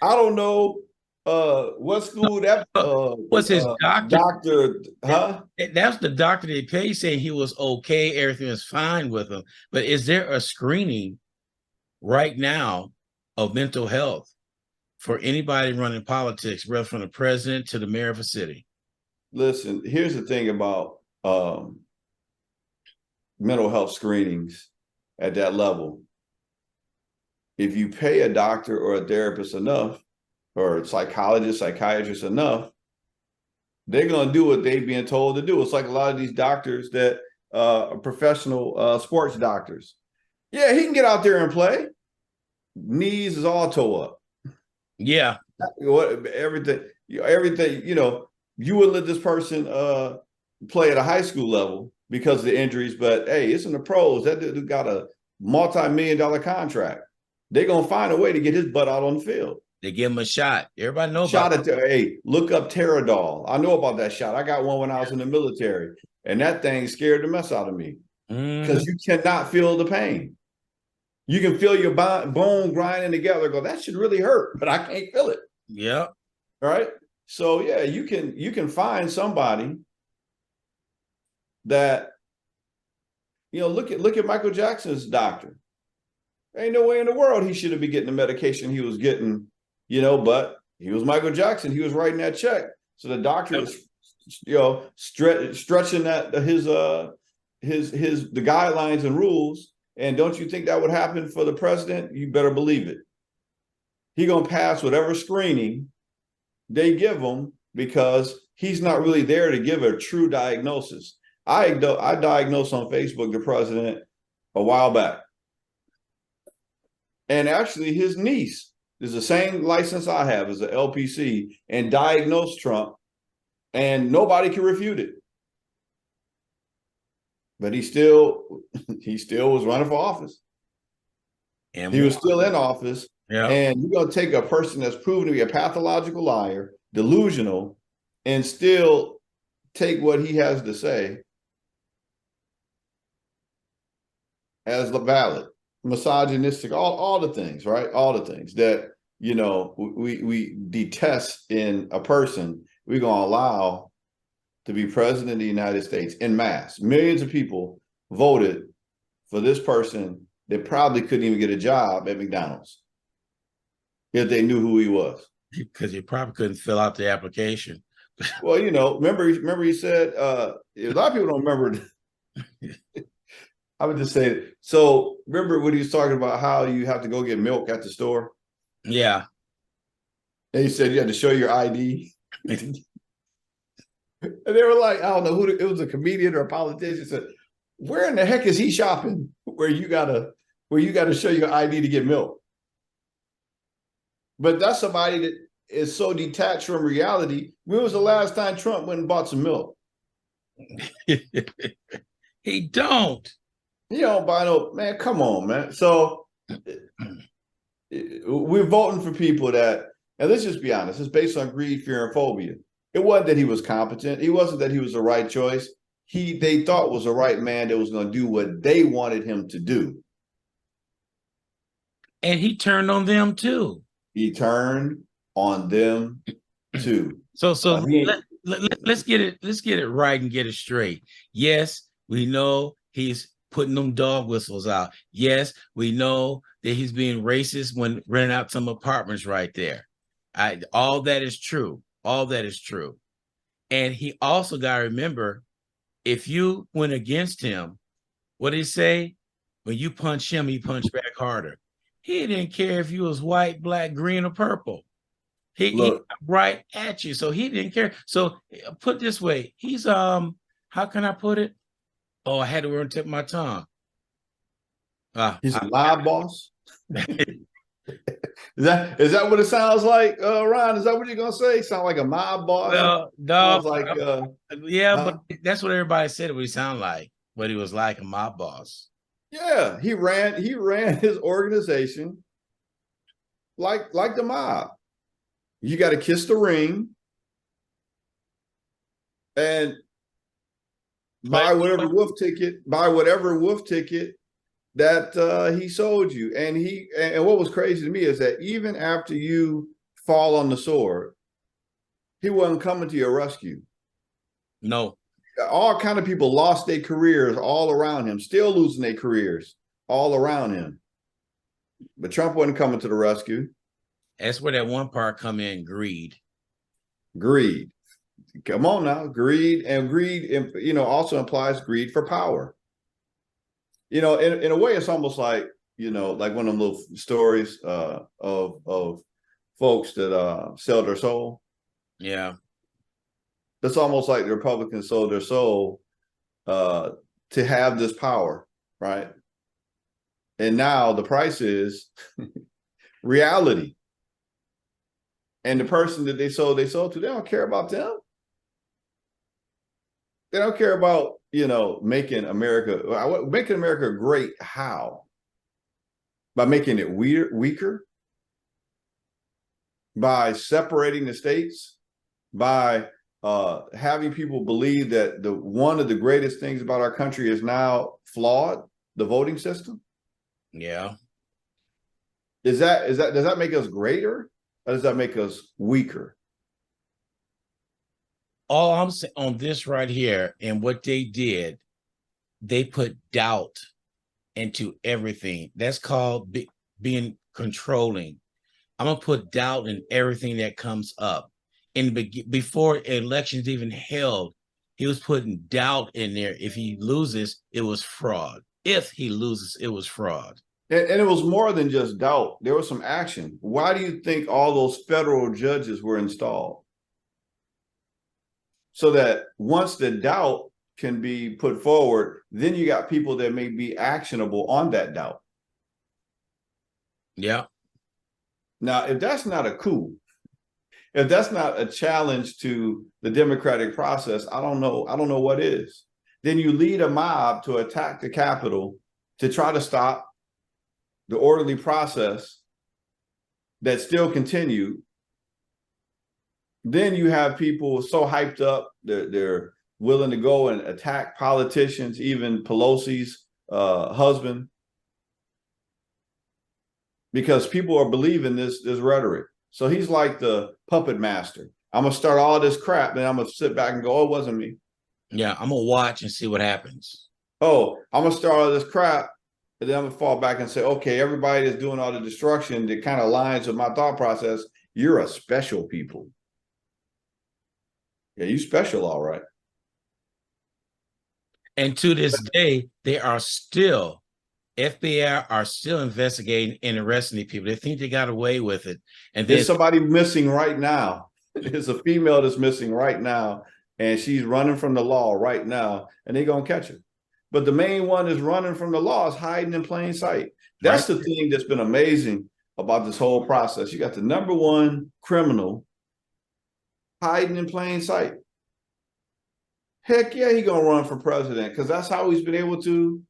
I don't know what school that was his doctor, huh? That's the doctor they paid, saying he was okay, everything was fine with him. But is there a screening right now of mental health for anybody running politics, whether from the president to the mayor of a city? Listen, here's the thing about mental health screenings at that level. If you pay a doctor or a therapist enough, or a psychologist, psychiatrist enough, they're going to do what they're being told to do. It's like a lot of these doctors that are professional sports doctors. Yeah, he can get out there and play. Knees is all tore up. Yeah. Everything, you wouldn't let this person play at a high school level because of the injuries, but hey, it's in the pros. That dude got a multi-million-dollar contract. They're going to find a way to get his butt out on the field. They give him a shot. Everybody knows about it. Hey, look up Teradol. I know about that shot. I got one when I was in the military, and that thing scared the mess out of me, because you cannot feel the pain. You can feel your bone grinding together. Go, that should really hurt, but I can't feel it. Yeah. All right. So yeah, you can find somebody that, look at Michael Jackson's doctor. Ain't no way in the world he should have been getting the medication he was getting, but he was Michael Jackson. He was writing that check. So the doctor is, stretching that the guidelines and rules. And don't you think that would happen for the president? You better believe it. He gonna pass whatever screening they give him, because he's not really there to give a true diagnosis. I diagnosed on Facebook the president a while back. And actually his niece is the same license I have as an LPC, and diagnosed Trump, and nobody can refute it. But he still was running for office. And he was still in office. Yeah. And you're going to take a person that's proven to be a pathological liar, delusional, and still take what he has to say as the valid, misogynistic, all the things, right? All the things that, we detest in a person, we're going to allow to be president of the United States en masse. Millions of people voted for this person that probably couldn't even get a job at McDonald's. if they knew who he was. Because you probably couldn't fill out the application. Well, remember he said, a lot of people don't remember. I would just say, so remember when he was talking about how you have to go get milk at the store? Yeah. And he said you had to show your ID. And they were like, I don't know who, it was a comedian or a politician said, where in the heck is he shopping where you gotta show your ID to get milk? But that's somebody that is so detached from reality. When was the last time Trump went and bought some milk? He don't. You don't buy no, man, come on, man. So we're voting for people that, and let's just be honest, it's based on greed, fear, and phobia. It wasn't that he was competent. It wasn't that he was the right choice. They thought was the right man that was going to do what they wanted him to do. And he turned on them too. He turned on them too. So let's get it right and get it straight. Yes, we know he's putting them dog whistles out. Yes, we know that he's being racist when renting out some apartments right there. All that is true. All that is true. And he also got to remember, if you went against him, what did he say? When you punch him, he punched back harder. He didn't care if you was white, black, green, or purple. He right at you. So he didn't care. So put it this way, he's how can I put it? Oh, I had to tip my tongue. He's a mob boss. Is that what it sounds like, Ron? Is that what you're gonna say? Sound like a mob boss? Well, no, like but that's what everybody said. What he sounded like, but he was like a mob boss. Yeah, he ran his organization like the mob. You got to kiss the ring and buy whatever wolf ticket that he sold you. And what was crazy to me is that even after you fall on the sword, he wasn't coming to your rescue. No. All kind of people lost their careers all around him, still losing their careers all around him. But Trump wasn't coming to the rescue. That's where that one part come in, greed. Greed. Come on now. Greed also implies greed for power. In a way, it's almost like, like one of them little stories of folks that sell their soul. Yeah. It's almost like the Republicans sold their soul to have this power, right? And now the price is reality. And the person that they sold to, they don't care about them. They don't care about, making America great. How? By making it weaker? By separating the states? By having people believe that one of the greatest things about our country is now flawed, the voting system? Yeah. Does that make us greater, or does that make us weaker? All I'm saying on this right here, and what they did, they put doubt into everything. That's called being controlling. I'm gonna put doubt in everything that comes up. And before elections even held, he was putting doubt in there. If he loses, it was fraud. If he loses, it was fraud. And it was more than just doubt. There was some action. Why do you think all those federal judges were installed? So that once the doubt can be put forward, then you got people that may be actionable on that doubt. Yeah. Now, if that's not a coup, if that's not a challenge to the democratic process, I don't know what is. Then you lead a mob to attack the Capitol to try to stop the orderly process that still continued. Then you have people so hyped up, they're willing to go and attack politicians, even Pelosi's husband, because people are believing this rhetoric. So he's like the puppet master. I'm going to start all this crap, then I'm going to sit back and go, oh, it wasn't me. Yeah, I'm going to watch and see what happens. Oh, I'm going to start all this crap, And then I'm gonna fall back and say, okay, everybody that's doing all the destruction that kind of aligns with my thought process, you're a special people. Yeah, you special, all right. And to this day, they are still, FBI are still investigating and arresting these people. They think they got away with it. And then there's somebody missing right now. There's a female that's missing right now, and she's running from the law right now, and they're gonna catch her. But the main one that's running from the law is hiding in plain sight. That's right. The thing that's been amazing about this whole process. You got the number one criminal hiding in plain sight. Heck yeah, he's gonna run for president because that's how he's been able to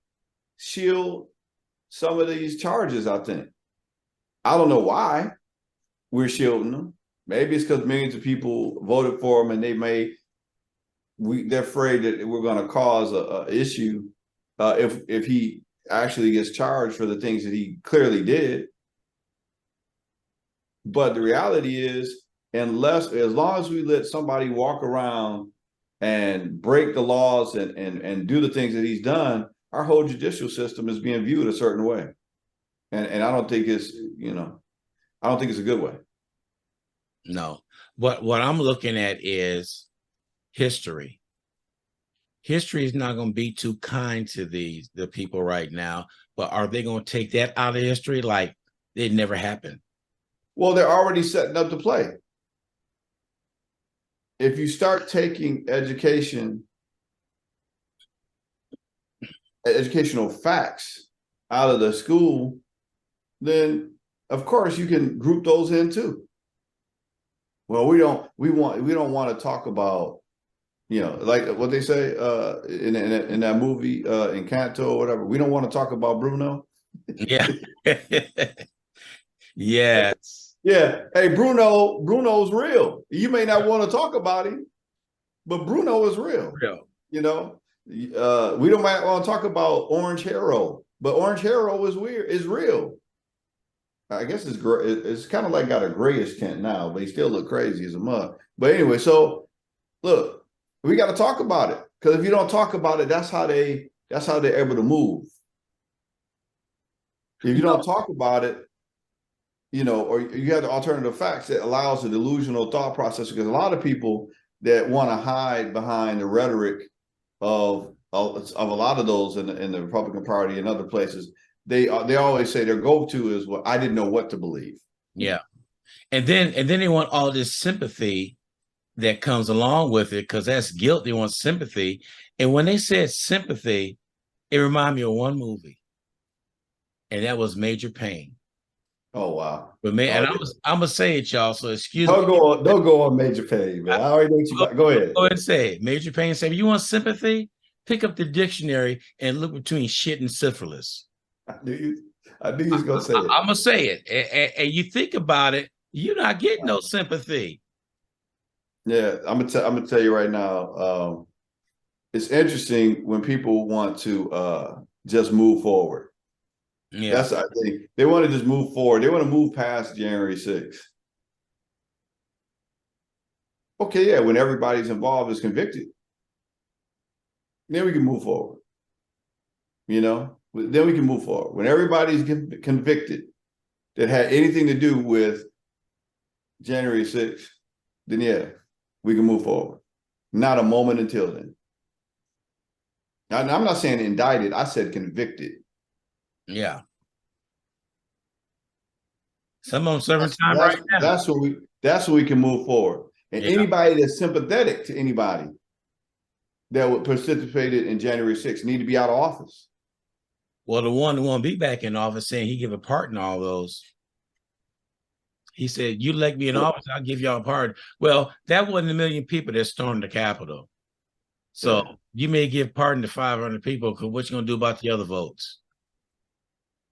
shield some of these charges, I think. I don't know why we're shielding them. Maybe it's because millions of people voted for him and they're afraid that we're going to cause a issue if he actually gets charged for the things that he clearly did. But the reality is, as long as we let somebody walk around and break the laws and do the things that he's done, our whole judicial system is being viewed a certain way. And I don't think it's, I don't think it's a good way. No. What I'm looking at is history. History is not going to be too kind to the people right now, but are they going to take that out of history like it never happened? Well, they're already setting up to play. If you start taking educational facts out of the school, then of course you can group those in too. Well, we don't want to talk about, like what they say in that movie Encanto or whatever. We don't want to talk about Bruno. Yeah. Yes. Yeah. Hey, Bruno's real. You may not want to talk about him, but Bruno is real. We don't might want to talk about Orange Hero, but Orange Hero is real. I guess it's kind of like got a grayish tint now, but he still look crazy as a mug. But anyway, so look, we got to talk about it, because if you don't talk about it, that's how they're able to move. If you don't talk about it, or you have the alternative facts that allows the delusional thought process, because a lot of people that want to hide behind the rhetoric of a lot of those in the Republican Party and other places, they always say their go-to is, well, I didn't know what to believe. Yeah. And then they want all this sympathy that comes along with it, because that's guilt. They want sympathy. And when they said sympathy, it reminded me of one movie, and that was Major Payne. Oh wow! But man, I'm gonna say it, y'all. So excuse me. Don't go on Major Payne, man. I already know what you got. Go ahead. Go ahead and say it. Major Payne said, "You want sympathy? Pick up the dictionary and look between shit and syphilis." I knew you was gonna say it. I'm gonna say it, and you think about it, you're not getting no sympathy. Yeah, I'm gonna tell you right now. It's interesting when people want to just move forward. Yeah, that's, I think they want to just move forward. They want to move past January 6th. Okay, yeah, when everybody's involved is convicted, then we can move forward. Then we can move forward. When everybody's convicted that had anything to do with January 6th, then yeah, we can move forward. Not a moment until then. I'm not saying indicted. I said convicted. Yeah. Some of them serving time right now. That's when we can move forward. And anybody that's sympathetic to anybody that would participated in January 6th need to be out of office. Well, the one who won't be back in office saying he give a pardon all those. He said, "You elect me in office, I'll give y'all a pardon." Well, that wasn't a million people that stormed the Capitol. So you may give pardon to 500 people, because what you gonna do about the other votes?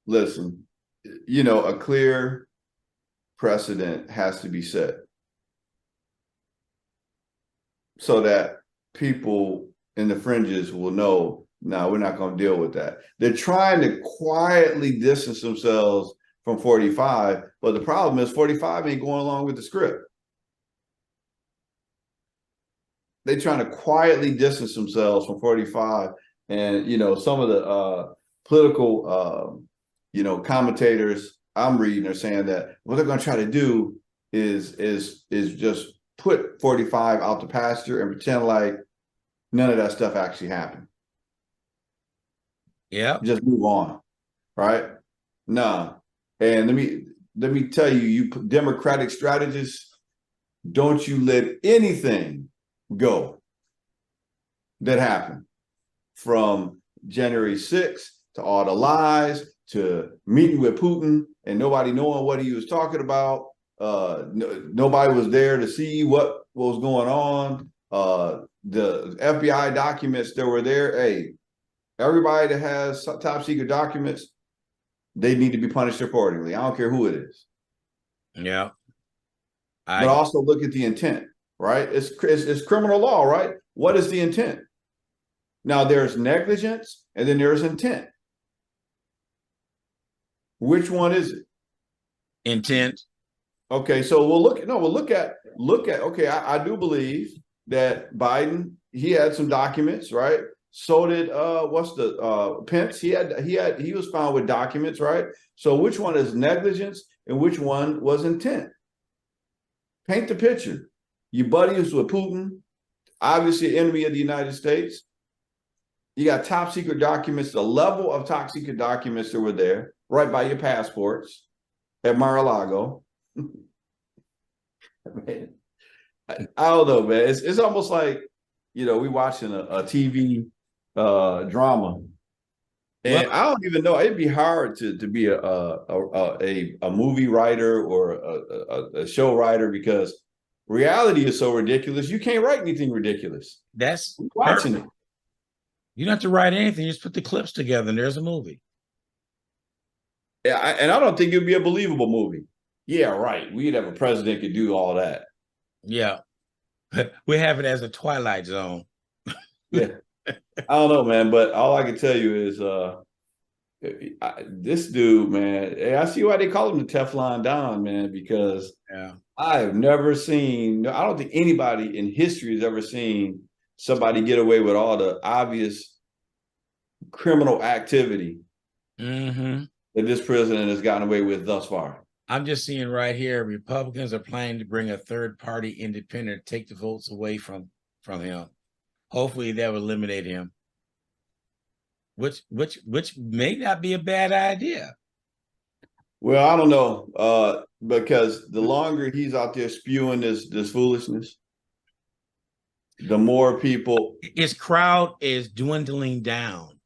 Listen, a clear precedent has to be set so that people in the fringes will know, no, we're not going to deal with that. They're trying to quietly distance themselves from 45, but the problem is 45 ain't going along with the script. They're trying to quietly distance themselves from 45, and some of the political, commentators I'm reading are saying that what they're going to try to do is just put 45 out the pasture and pretend like none of that stuff actually happened. Yeah. Just move on, right? Nah. And let me tell you, you Democratic strategists, don't you let anything go that happened from January 6th to all the lies to meeting with Putin and nobody knowing what he was talking about. Nobody was there to see what was going on. The FBI documents that were there, hey, everybody that has top secret documents, they need to be punished accordingly. I don't care who it is. Yeah. But also look at the intent, right? It's criminal law, right? What is the intent? Now there's negligence and then there's intent. Which one is it? Intent. Okay, so we'll look at okay, I do believe that Biden, he had some documents, right? So did Pence. He was found with documents, right? So which one is negligence and which one was intent? Paint the picture. Your buddies with Putin, obviously an enemy of the United States. You got top secret documents, the level of top secret documents that were there, right by your passports at Mar-a-Lago. Man, I don't know, man. It's almost like, we watching a TV drama. And I don't even know. It'd be hard to be a movie writer or a show writer because reality is so ridiculous. You can't write anything ridiculous. That's watching it. You don't have to write anything. You just put the clips together and there's a movie. Yeah, and I don't think it'd be a believable movie. Yeah, right. We'd have a president could do all that. Yeah. We have it as a Twilight Zone. Yeah. I don't know, man, but all I can tell you is this dude, man, I see why they call him the Teflon Don, man, because I have never seen, I don't think anybody in history has ever seen somebody get away with all the obvious criminal activity that this president has gotten away with thus far. I'm just seeing right here, Republicans are planning to bring a third-party independent to take the votes away from him. Hopefully that will eliminate him. Which may not be a bad idea. Well, I don't know, because the longer he's out there spewing this foolishness, the more people. His crowd is dwindling down.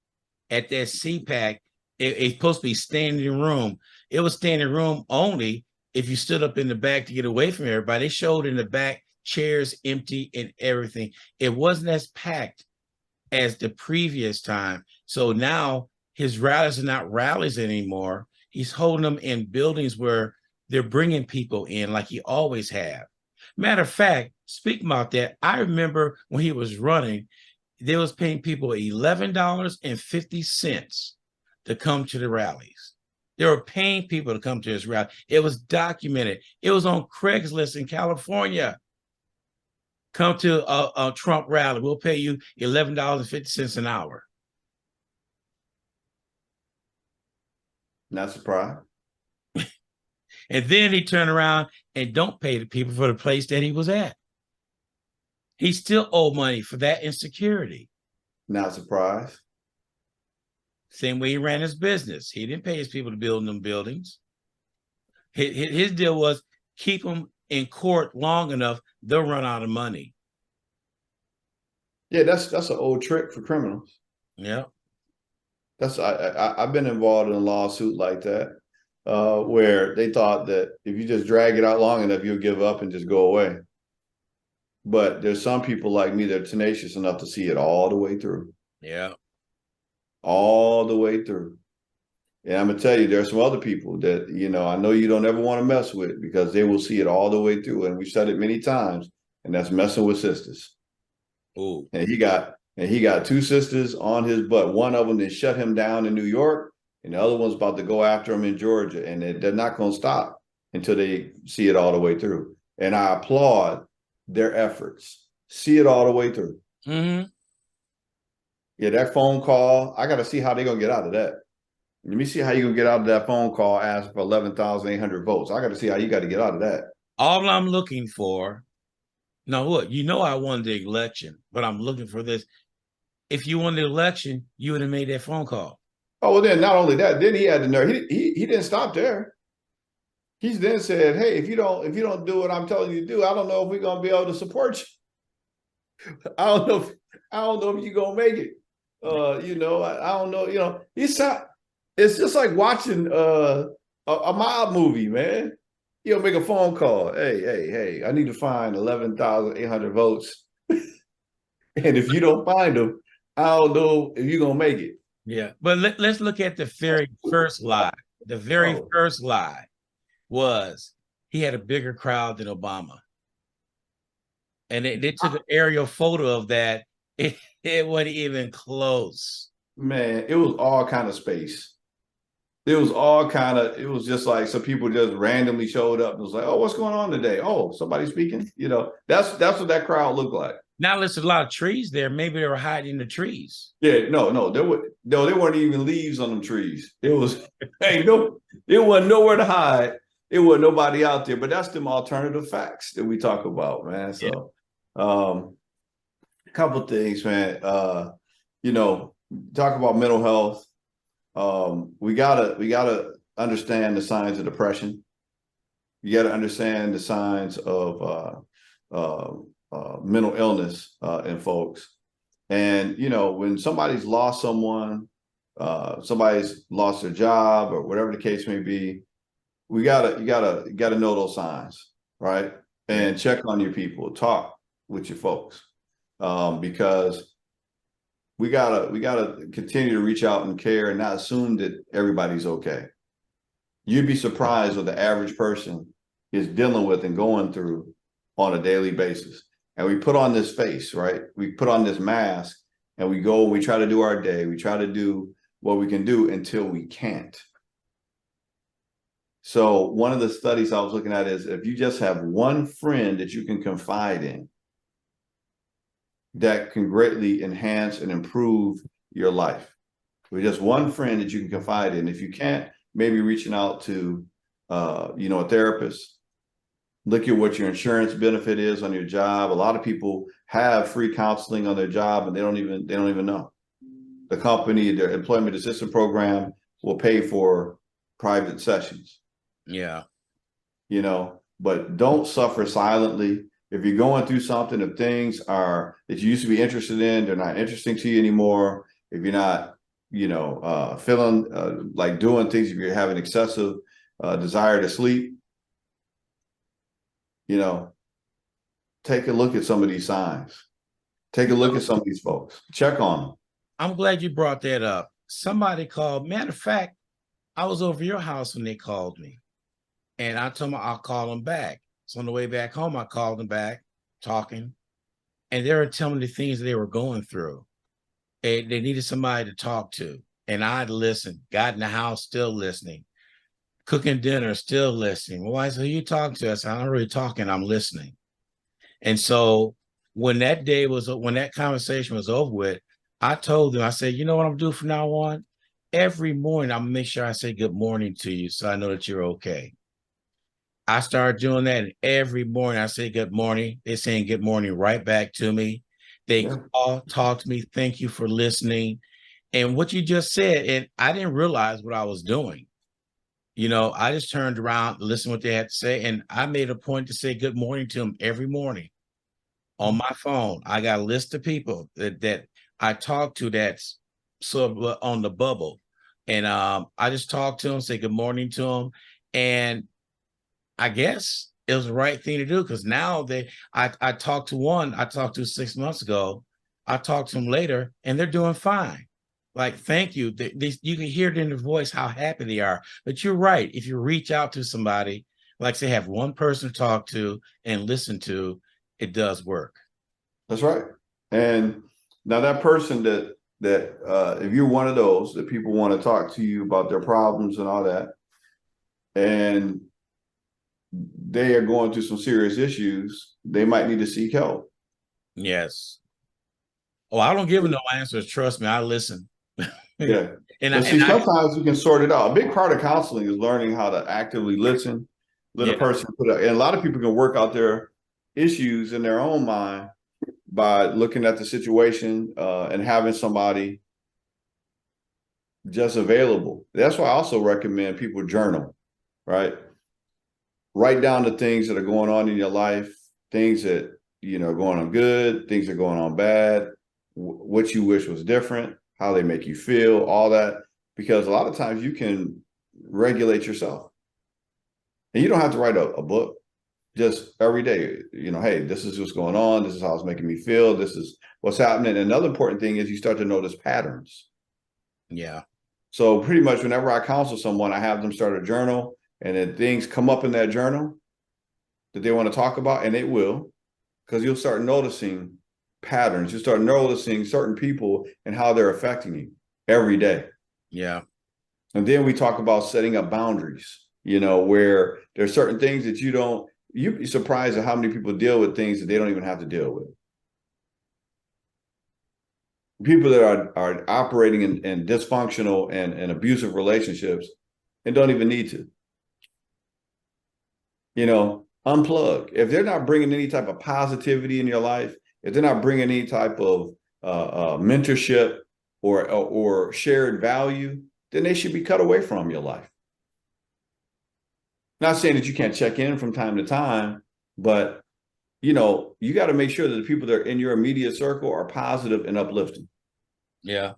At that CPAC, it's supposed to be standing room. It was standing room only if you stood up in the back to get away from everybody. They showed in the back chairs empty and everything. It wasn't as packed as the previous time. So now his rallies are not rallies anymore. He's holding them in buildings where they're bringing people in like he always have. Matter of fact, speaking about that, I remember when he was running, they was paying people $11.50 to come to the rallies. They were paying people to come to his rally. It was documented. It was on Craigslist in California. Come to a Trump rally. We'll pay you $11.50 an hour. Not surprised. And then he turned around and don't pay the people for the place that he was at. He still owed money for that insecurity. Not surprised. Same way he ran his business. He didn't pay his people to build them buildings. His deal was keep them in court long enough, they'll run out of money. Yeah, that's an old trick for criminals. Yeah. I've been involved in a lawsuit like that, where they thought that if you just drag it out long enough, you'll give up and just go away. But there's some people like me that are tenacious enough to see it all the way through. Yeah. All the way through. And I'm gonna tell you, there's some other people that, I know you don't ever want to mess with because they will see it all the way through. And we've said it many times, and that's messing with sisters. Ooh. And he got two sisters on his butt. One of them that shut him down in New York, and the other one's about to go after him in Georgia. And they're not going to stop until they see it all the way through. And I applaud their efforts. See it all the way through. Mm-hmm. Yeah, that phone call, I got to see how they're going to get out of that. Let me see how you gonna get out of that phone call asking for 11,800 votes. I got to see how you got to get out of that. All I'm looking for, now what? You know I won the election, but I'm looking for this. If you won the election, you would have made that phone call. Oh, well, then not only that, then he had the nerve. He didn't stop there. He's then said, "Hey, if you don't do what I'm telling you to do, I don't know if we're gonna be able to support you. I don't know if you're gonna make it. I don't know. It's just like watching a mob movie, man. You'll make a phone call. Hey, I need to find 11,800 votes. And if you don't find them, I don't know if you're gonna make it." Yeah, but let's look at the very first lie. The very first lie was he had a bigger crowd than Obama. And they took an aerial photo of that. It wasn't even close. Man, it was all kind of space. It was just like some people just randomly showed up and was like, "Oh, what's going on today? Oh, somebody speaking." That's what that crowd looked like. Now there's a lot of trees there. Maybe they were hiding in the trees. Yeah, there weren't even leaves on them trees. It was it wasn't nowhere to hide. It wasn't nobody out there. But that's them alternative facts that we talk about, man. So a couple things, man. Talk about mental health. We gotta understand the signs of depression. You got to understand the signs of mental illness in folks. And when somebody's lost someone, somebody's lost their job, or whatever the case may be, you gotta know those signs, right? And check on your people, talk with your folks, because we gotta continue to reach out and care and not assume that everybody's okay. You'd be surprised what the average person is dealing with and going through on a daily basis. And we put on this face, right? We put on this mask and we go and we try to do our day. We try to do what we can do until we can't. So one of the studies I was looking at is if you just have one friend that you can confide in, that can greatly enhance and improve your life. With just one friend that you can confide in. If you can't, maybe reaching out to a therapist. Look at what your insurance benefit is on your job. A lot of people have free counseling on their job and they don't even know. The company, their employment assistance program will pay for private sessions. Yeah. But don't suffer silently. If you're going through something, if things are that you used to be interested in, they're not interesting to you anymore. If you're not, feeling like doing things, if you're having excessive desire to sleep, take a look at some of these signs. Take a look at some of these folks. Check on them. I'm glad you brought that up. Somebody called. Matter of fact, I was over your house when they called me. And I told them I'll call them back. So on the way back home, I called them back, talking. And they were telling me the things they were going through. And they needed somebody to talk to. And I'd listen. Got in the house, still listening. Cooking dinner, still listening. Well, I said, who you talking to? I said, I'm not really talking, I'm listening. And so when that conversation was over with, I told them, I said, you know what I'm gonna do from now on? Every morning, I'm gonna make sure I say good morning to you so I know that you're okay. I started doing that, and every morning I say good morning. They're saying good morning right back to me. They call, talk to me, thank you for listening. And what you just said, and I didn't realize what I was doing. I just turned around, listened to what they had to say, and I made a point to say good morning to them every morning on my phone. I got a list of people that I talk to that's sort of on the bubble. And I just talk to them, say good morning to them. And I guess it was the right thing to do because now I talked to one I talked to 6 months ago. I talked to them later and they're doing fine. Like, thank you. You can hear it in their voice how happy they are. But you're right. If you reach out to somebody, like say have one person to talk to and listen to, it does work. That's right. And now that person that if you're one of those that people want to talk to you about their problems and all that, and they are going through some serious issues, they might need to seek help. Yes. Oh, I don't give them no answers. Trust me, I listen. Yeah. But see, sometimes you can sort it out. A big part of counseling is learning how to actively listen, let a person put out, and a lot of people can work out their issues in their own mind by looking at the situation and having somebody just available. That's why I also recommend people journal, right? Write down the things that are going on in your life, things that, are going on good, things that are going on bad, what you wish was different, how they make you feel, all that. Because a lot of times you can regulate yourself. And you don't have to write a book. Just every day, hey, this is what's going on. This is how it's making me feel. This is what's happening. And another important thing is you start to notice patterns. Yeah. So pretty much whenever I counsel someone, I have them start a journal, and then things come up in that journal that they want to talk about, and it will, because you'll start noticing patterns. You start noticing certain people and how they're affecting you every day. Yeah. And then we talk about setting up boundaries, where there's certain things that you'd be surprised at how many people deal with things that they don't even have to deal with. People that are operating in dysfunctional and abusive relationships and don't even need to. Unplug. If they're not bringing any type of positivity in your life, if they're not bringing any type of mentorship or shared value, then they should be cut away from your life. Not saying that you can't check in from time to time, but you got to make sure that the people that are in your immediate circle are positive and uplifting. Yeah.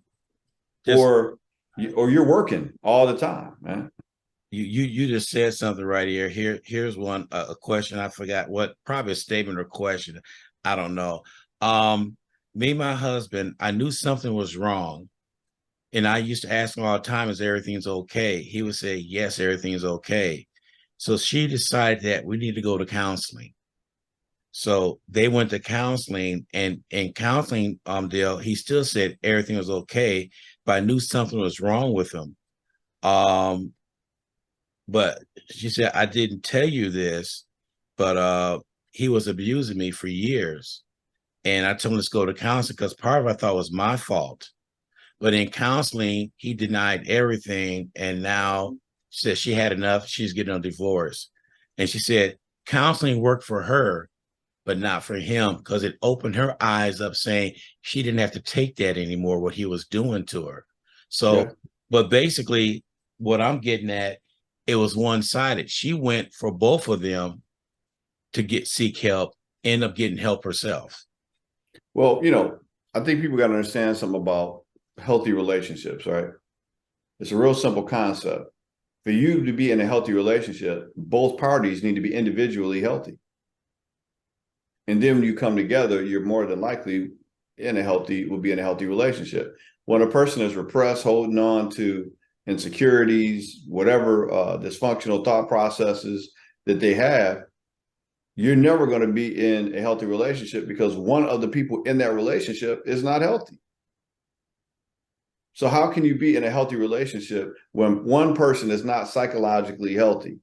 Or you're working all the time, man. You just said something right here. Here's one a question. I forgot what, probably a statement or question. I don't know. Me and my husband, I knew something was wrong. And I used to ask him all the time, is everything's okay? He would say, yes, everything's okay. So she decided that we need to go to counseling. So they went to counseling, and in counseling, Dale, he still said everything was okay, but I knew something was wrong with him. But she said, I didn't tell you this, but he was abusing me for years. And I told him, let's go to counseling, because part of it I thought was my fault. But in counseling, he denied everything. And now she said she had enough. She's getting a divorce. And she said counseling worked for her, but not for him, because it opened her eyes up, saying she didn't have to take that anymore, what he was doing to her. So, But basically what I'm getting at, it was one-sided. She went for both of them to seek help, end up getting help herself. Well, I think people got to understand something about healthy relationships, right? It's a real simple concept. For you to be in a healthy relationship, both parties need to be individually healthy. And then when you come together, you're more than likely will be in a healthy relationship. When a person is repressed, holding on to insecurities, whatever dysfunctional thought processes that they have, you're never going to be in a healthy relationship, because one of the people in that relationship is not healthy. So how can you be in a healthy relationship when one person is not psychologically healthy?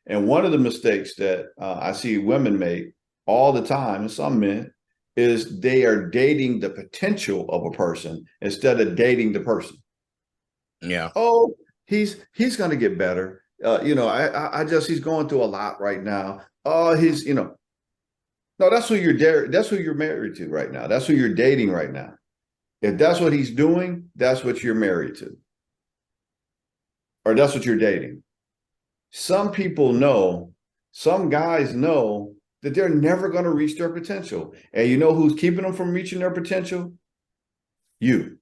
And one of the mistakes that I see women make all the time, and some men, is they are dating the potential of a person instead of dating the person. Yeah. Oh, he's going to get better. He's going through a lot right now. Oh, no, that's who you're married to right now. That's who you're dating right now. If that's what he's doing, that's what you're married to. Or that's what you're dating. Some guys know that they're never going to reach their potential. And you know who's keeping them from reaching their potential? You.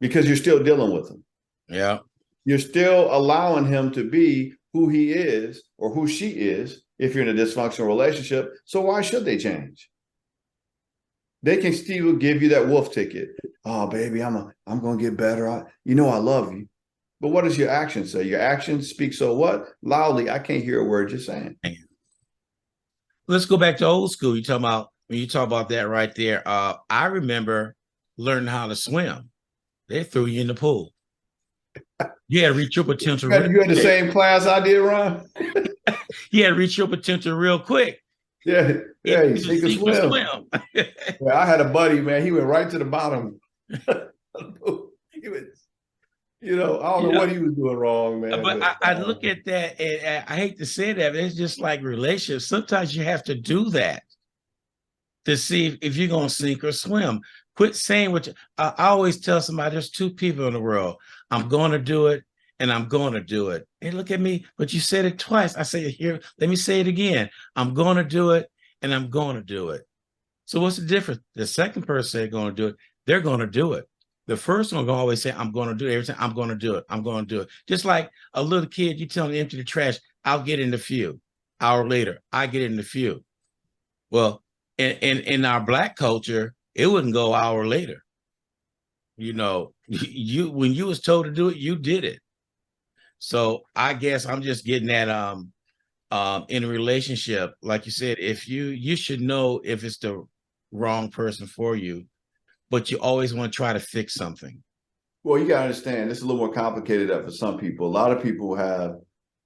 Because you're still dealing with him. Yeah. You're still allowing him to be who he is or who she is if you're in a dysfunctional relationship. So why should they change? They can still give you that wolf ticket. Oh, baby, I'm going to get better. I love you. But what does your actions say? Your actions speak so what? Loudly, I can't hear a word you're saying. Let's go back to old school. When you talk about that right there, I remember learning how to swim. They threw you in the pool. You had to reach your potential. You had the same class I did, Ron? You had to reach your potential real quick. Yeah, he could swim. Yeah, I had a buddy, man. He went right to the bottom. He was, I don't know what he was doing wrong, man. But I look at that, and I hate to say that, but it's just like relationships. Sometimes you have to do that to see if you're going to sink or swim. Quit saying what I always tell somebody, there's two people in the world. I'm going to do it and I'm going to do it. And look at me, but you said it twice. I say, here, let me say it again. I'm going to do it and I'm going to do it. So what's the difference? The second person said going to do it, they're going to do it. The first one going to always say, I'm going to do it. Every time, I'm going to do it. I'm going to do it. Just like a little kid, you tell them to empty the trash, I'll get in the few. Hour later, I get in the few. Well, in our Black culture, it wouldn't go an hour later. You when you was told to do it, you did it. So I guess I'm just getting that in a relationship, like you said, if you should know if it's the wrong person for you, but you always want to try to fix something. Well, you gotta understand, it's a little more complicated for some people. A lot of people have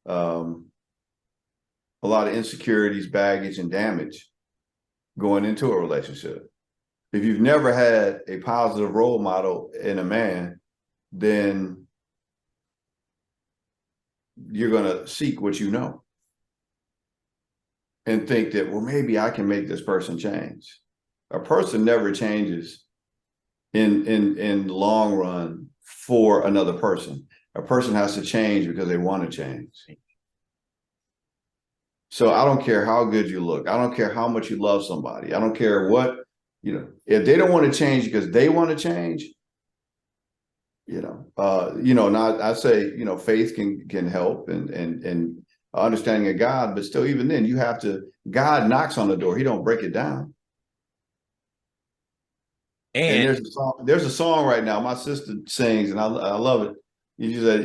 a lot of insecurities, baggage, and damage going into a relationship. If you've never had a positive role model in a man, then you're going to seek what you know and think that, well, maybe I can make this person change. A person never changes in the long run for another person. A person has to change because they want to change. So I don't care how good you look. I don't care how much you love somebody. I don't care what, if they don't want to change because they want to change, now I say, faith can help and understanding of God, but still, even then, God knocks on the door. He don't break it down. And there's a song right now my sister sings, and I love it. You said,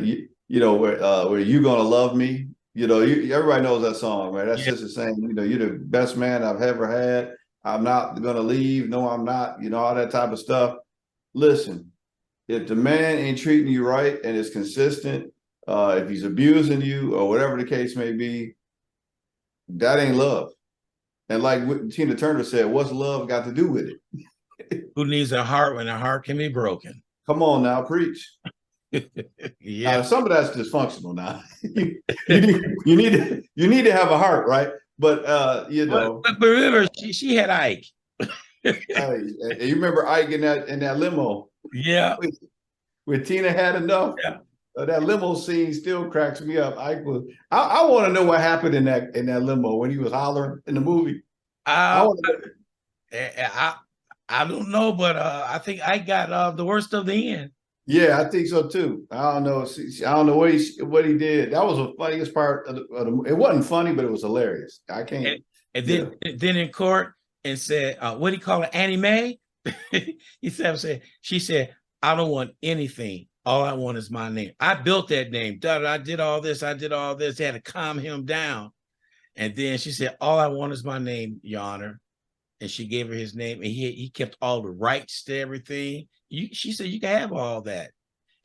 where you gonna love me? Everybody knows that song, right? That's just saying, you're the best man I've ever had. I'm not gonna leave. No, I'm not. All that type of stuff. Listen, if the man ain't treating you right and is consistent, if he's abusing you or whatever the case may be, that ain't love. And like what Tina Turner said, what's love got to do with it? Who needs a heart when a heart can be broken? Come on now, preach. Yeah, some of that's dysfunctional now. you need to have a heart, right? But But remember, she had Ike. You remember Ike in that limo? Yeah. When Tina had enough. Yeah. That limo scene still cracks me up. Ike was. I want to know what happened in that limo when he was hollering in the movie. I don't know, but I think I got the worst of the end. Yeah, I think so too. I don't know. I don't know what he did. That was the funniest part of the it wasn't funny, but it was hilarious. I can't. And then in court and said, what do you call it, Annie Mae? She said, I don't want anything. All I want is my name. I built that name. I did all this. I did all this. They had to calm him down. And then she said, all I want is my name, Your Honor. And she gave her his name, and he kept all the rights to everything. She said, you can have all that.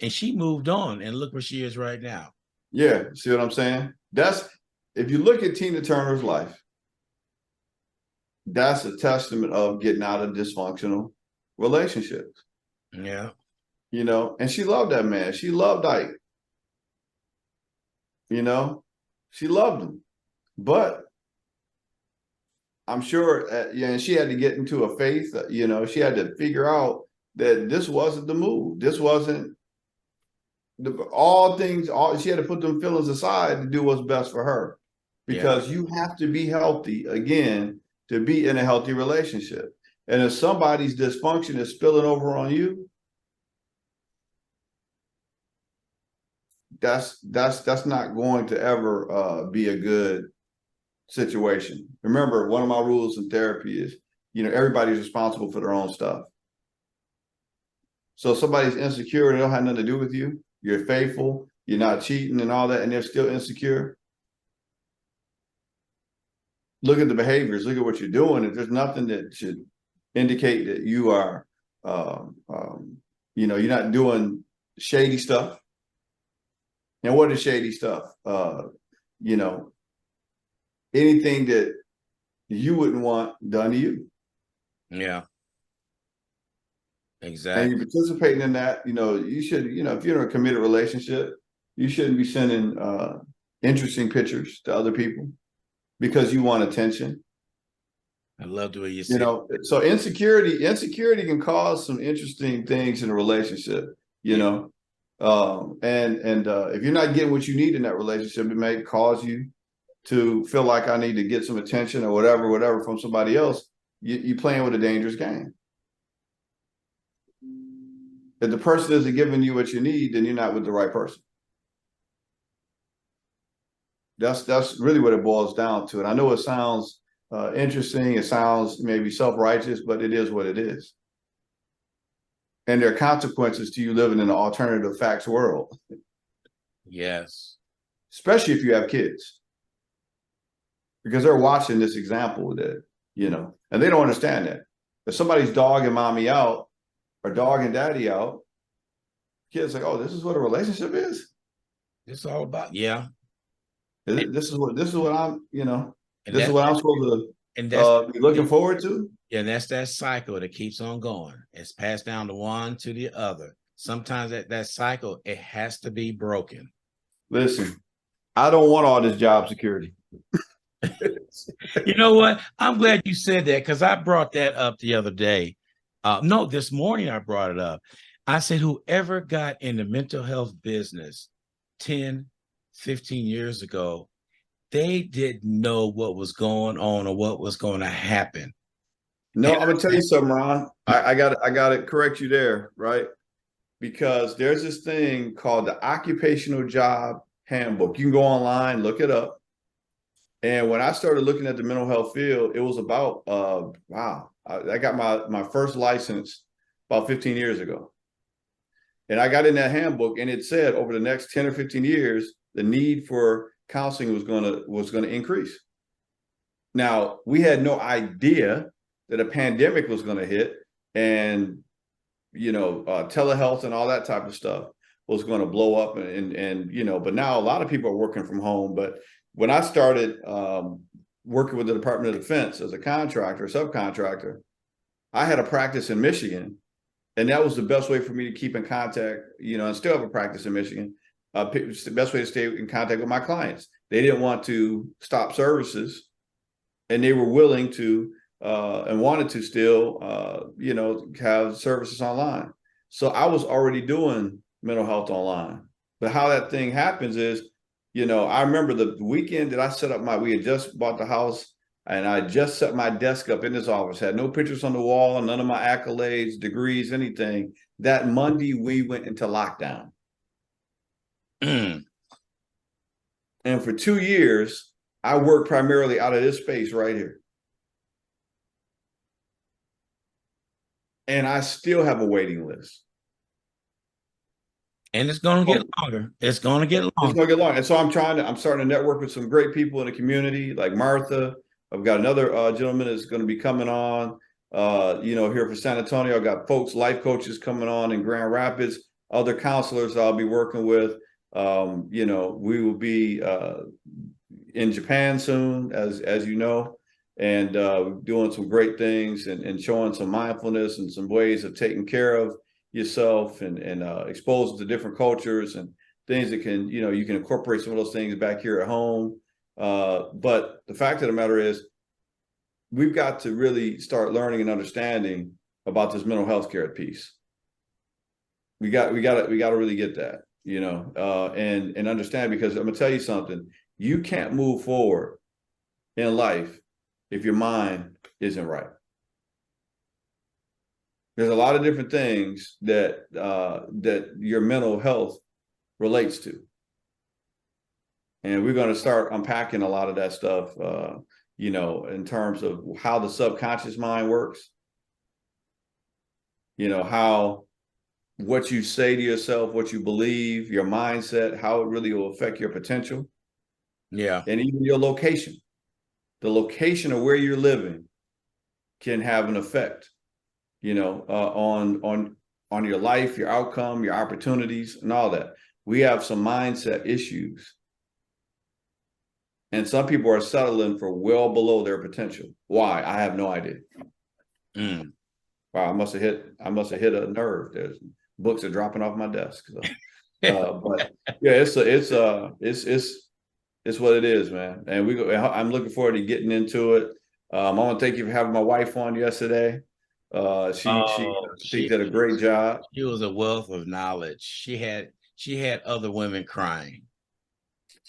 And she moved on, and look where she is right now. Yeah, see what I'm saying? If you look at Tina Turner's life, that's a testament of getting out of dysfunctional relationships. Yeah. And she loved that man. She loved Ike. She loved him. But I'm sure, and she had to get into a faith, she had to figure out that this wasn't the move. This wasn't she had to put them feelings aside to do what's best for her. Because you have to be healthy, again, to be in a healthy relationship. And if somebody's dysfunction is spilling over on you, that's not going to ever be a good situation. Remember, one of my rules in therapy is, everybody's responsible for their own stuff. So if somebody's insecure and it don't have nothing to do with you, you're faithful, you're not cheating and all that, and they're still insecure, look at the behaviors, look at what you're doing. If there's nothing that should indicate that you are, you're not doing shady stuff. And what is shady stuff? Anything that you wouldn't want done to you. Yeah. and Exactly. you're participating in that, you should, if you're in a committed relationship, you shouldn't be sending interesting pictures to other people because you want attention. I love the way you said. So insecurity can cause some interesting things in a relationship. You Yeah. know, and if you're not getting what you need in that relationship, it may cause you to feel like I need to get some attention or whatever from somebody else. You're playing with a dangerous game. If the person isn't giving you what you need, then you're not with the right person. That's really what it boils down to. And I know it sounds interesting. It sounds maybe self-righteous, but it is what it is. And there are consequences to you living in an alternative facts world. Yes. Especially if you have kids, because they're watching this example that, and they don't understand that. If somebody's dogging mommy out or dogging daddy out, kids like, oh, this is what a relationship is. It's all about, yeah. This is what I'm, And this is that what I'm supposed and that's to be looking forward to. Yeah, and that's that cycle that keeps on going. It's passed down to one to the other. Sometimes that cycle, it has to be broken. Listen, I don't want all this job security. You know what? I'm glad you said that because I brought that up the other day. No, this morning I brought it up. I said, whoever got in the mental health business 10, 15 years ago, they didn't know what was going on or what was going to happen. No, I'm gonna tell you something, Ron. I got to correct you there, right? Because there's this thing called the Occupational Job Handbook. You can go online, look it up. And when I started looking at the mental health field, it was about wow. I got my first license about 15 years ago. And I got in that handbook and it said over the next 10 or 15 years, the need for counseling was gonna increase. Now, we had no idea that a pandemic was gonna hit and telehealth and all that type of stuff was going to blow up and but now a lot of people are working from home. But when I started working with the Department of Defense as a contractor, subcontractor, I had a practice in Michigan, and that was the best way for me to keep in contact, and still have a practice in Michigan. It's the best way to stay in contact with my clients. They didn't want to stop services, and they were willing to and wanted to still, have services online. So I was already doing mental health online. But how that thing happens is, I remember the weekend that I set up we had just bought the house and I just set my desk up in this office, had no pictures on the wall, none of my accolades, degrees, anything. That Monday, we went into lockdown. And for 2 years, I worked primarily out of this space right here. And I still have a waiting list. And it's going to get longer. It's going to get longer. It's going to get longer. And so I'm starting to network with some great people in the community, like Martha. I've got another gentleman that's going to be coming on, here for San Antonio. I've got life coaches coming on in Grand Rapids, other counselors I'll be working with. We will be in Japan soon, as you know, and doing some great things and showing some mindfulness and some ways of taking care of yourself and exposed to different cultures and things that can, you can incorporate some of those things back here at home. But the fact of the matter is, we've got to really start learning and understanding about this mental health care piece. We got to really get that, and understand, because I'm gonna tell you something. You can't move forward in life if your mind isn't right. There's a lot of different things that your mental health relates to. And we're going to start unpacking a lot of that stuff, in terms of how the subconscious mind works, how what you say to yourself, what you believe, your mindset, how it really will affect your potential. Yeah. And even your location. The location of where you're living can have an effect, on your life, your outcome, your opportunities, and all that. We have some mindset issues. And some people are settling for well below their potential. Why? I have no idea. Wow, I must have hit a nerve. There's books are dropping off my desk. So, but yeah, it's what it is, man. And I'm looking forward to getting into it. I want to thank you for having my wife on yesterday. She did a great job. She was a wealth of knowledge. She had other women crying.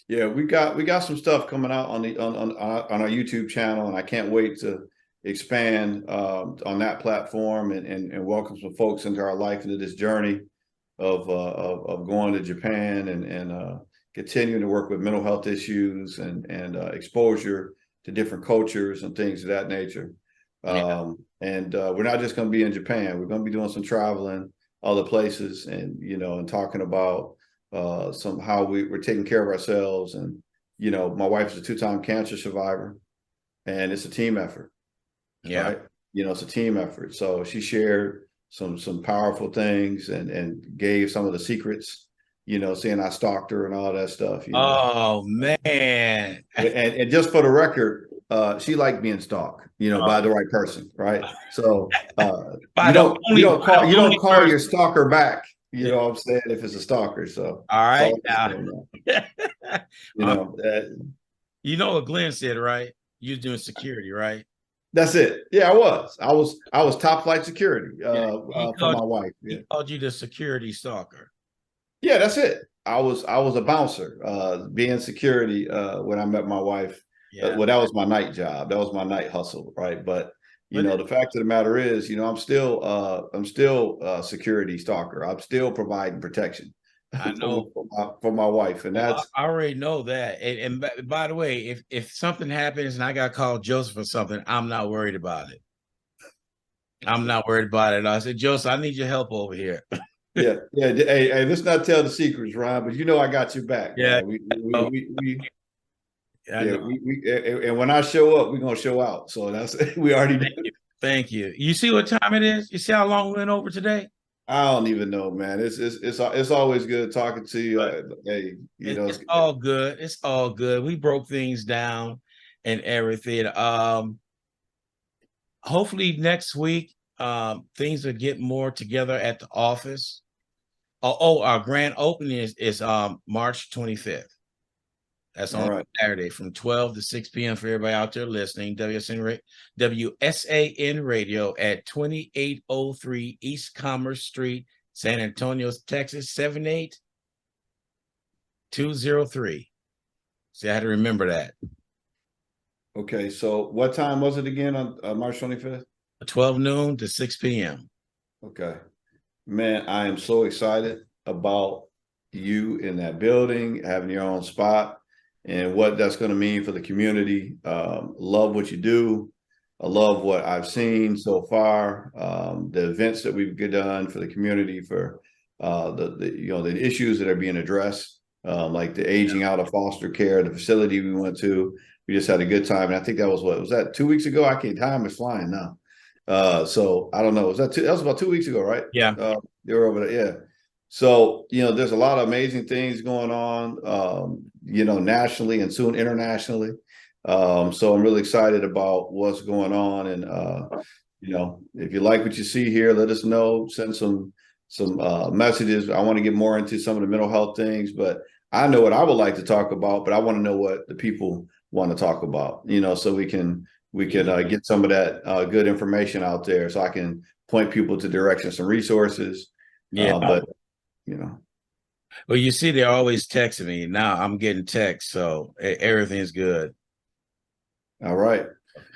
Yeah, we got some stuff coming out on our YouTube channel, and I can't wait to expand on that platform and welcome some folks into our life, into this journey of going to Japan and continuing to work with mental health issues and exposure to different cultures and things of that nature. And we're not just going to be in Japan. We're going to be doing some traveling other places, and and talking about how we're taking care of ourselves. And my wife is a 2-time cancer survivor, and it's a team effort. Yeah. Right. It's a team effort. So she shared some powerful things and gave some of the secrets, saying I stalked her and all that stuff. Oh man. And just for the record, she liked being stalked, by the right person, right? So you don't call your stalker back, you know what I'm saying, if it's a stalker. So all right. You know what Glenn said, right? You're doing security, right? That's it. Yeah, I was top flight security for my wife. Yeah. He called you the security stalker. Yeah, that's it. I was a bouncer, being security when I met my wife. Yeah. Well, that was my night job. That was my night hustle, right? But the fact of the matter is, I'm still a security stalker. I'm still providing protection. I know for my wife, and that's I already know that. And by the way, if something happens and I got to call Joseph or something, I'm not worried about it. I'm not worried about it. I said, Joseph, I need your help over here. Yeah. Hey, let's not tell the secrets, Ron. But I got your back. Yeah, and when I show up, we're gonna show out. So that's we already do. Thank you. You see what time it is? You see how long we went over today? I don't even know, man. It's always good talking to you. Hey, it's all good. It's all good. We broke things down and everything. Hopefully next week, things will get more together at the office. Our grand opening is March 25th. That's on Saturday from 12 to 6 p.m. for everybody out there listening. WSAN Radio at 2803 East Commerce Street, San Antonio, Texas, 78203. See, I had to remember that. Okay, so what time was it again on March 25th? 12 noon to 6 p.m. Okay. Man, I am so excited about you in that building, having your own spot, and what that's going to mean for the community. Love what you do. I love what I've seen so far. The events that we've done for the community, for the issues that are being addressed, like the aging out of foster care, the facility we went to. We just had a good time, and I think that was that 2 weeks ago? I can't. Time is flying now. So I don't know. That was about 2 weeks ago, right? Yeah. They were over there. Yeah. So, there's a lot of amazing things going on, nationally and soon internationally. So I'm really excited about what's going on. And, if you like what you see here, let us know, send some messages. I want to get more into some of the mental health things, but I know what I would like to talk about, but I want to know what the people want to talk about, so we can get some of that good information out there, so I can point people to direction, some resources. But well, you see, they're always texting me. Now I'm getting texts, so everything's good. All right.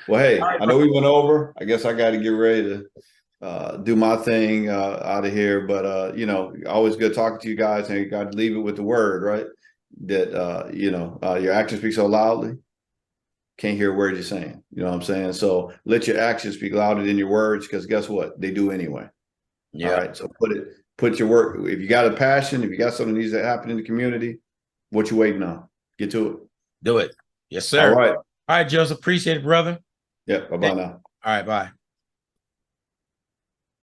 Well, hey, I know we went over. I guess I got to get ready to do my thing out of here. But always good talking to you guys, and you got to leave it with the word, right? That your actions speak so loudly, can't hear words you're saying. You know what I'm saying? So let your actions speak louder than your words, because guess what? They do anyway. Yeah. All right. So put your work. If you got a passion, if you got something that needs to happen in the community, what you waiting on? Get to it. Do it. Yes, sir. All right. All right, Joseph. Appreciate it, brother. Yeah. Bye-bye now. All right. Bye.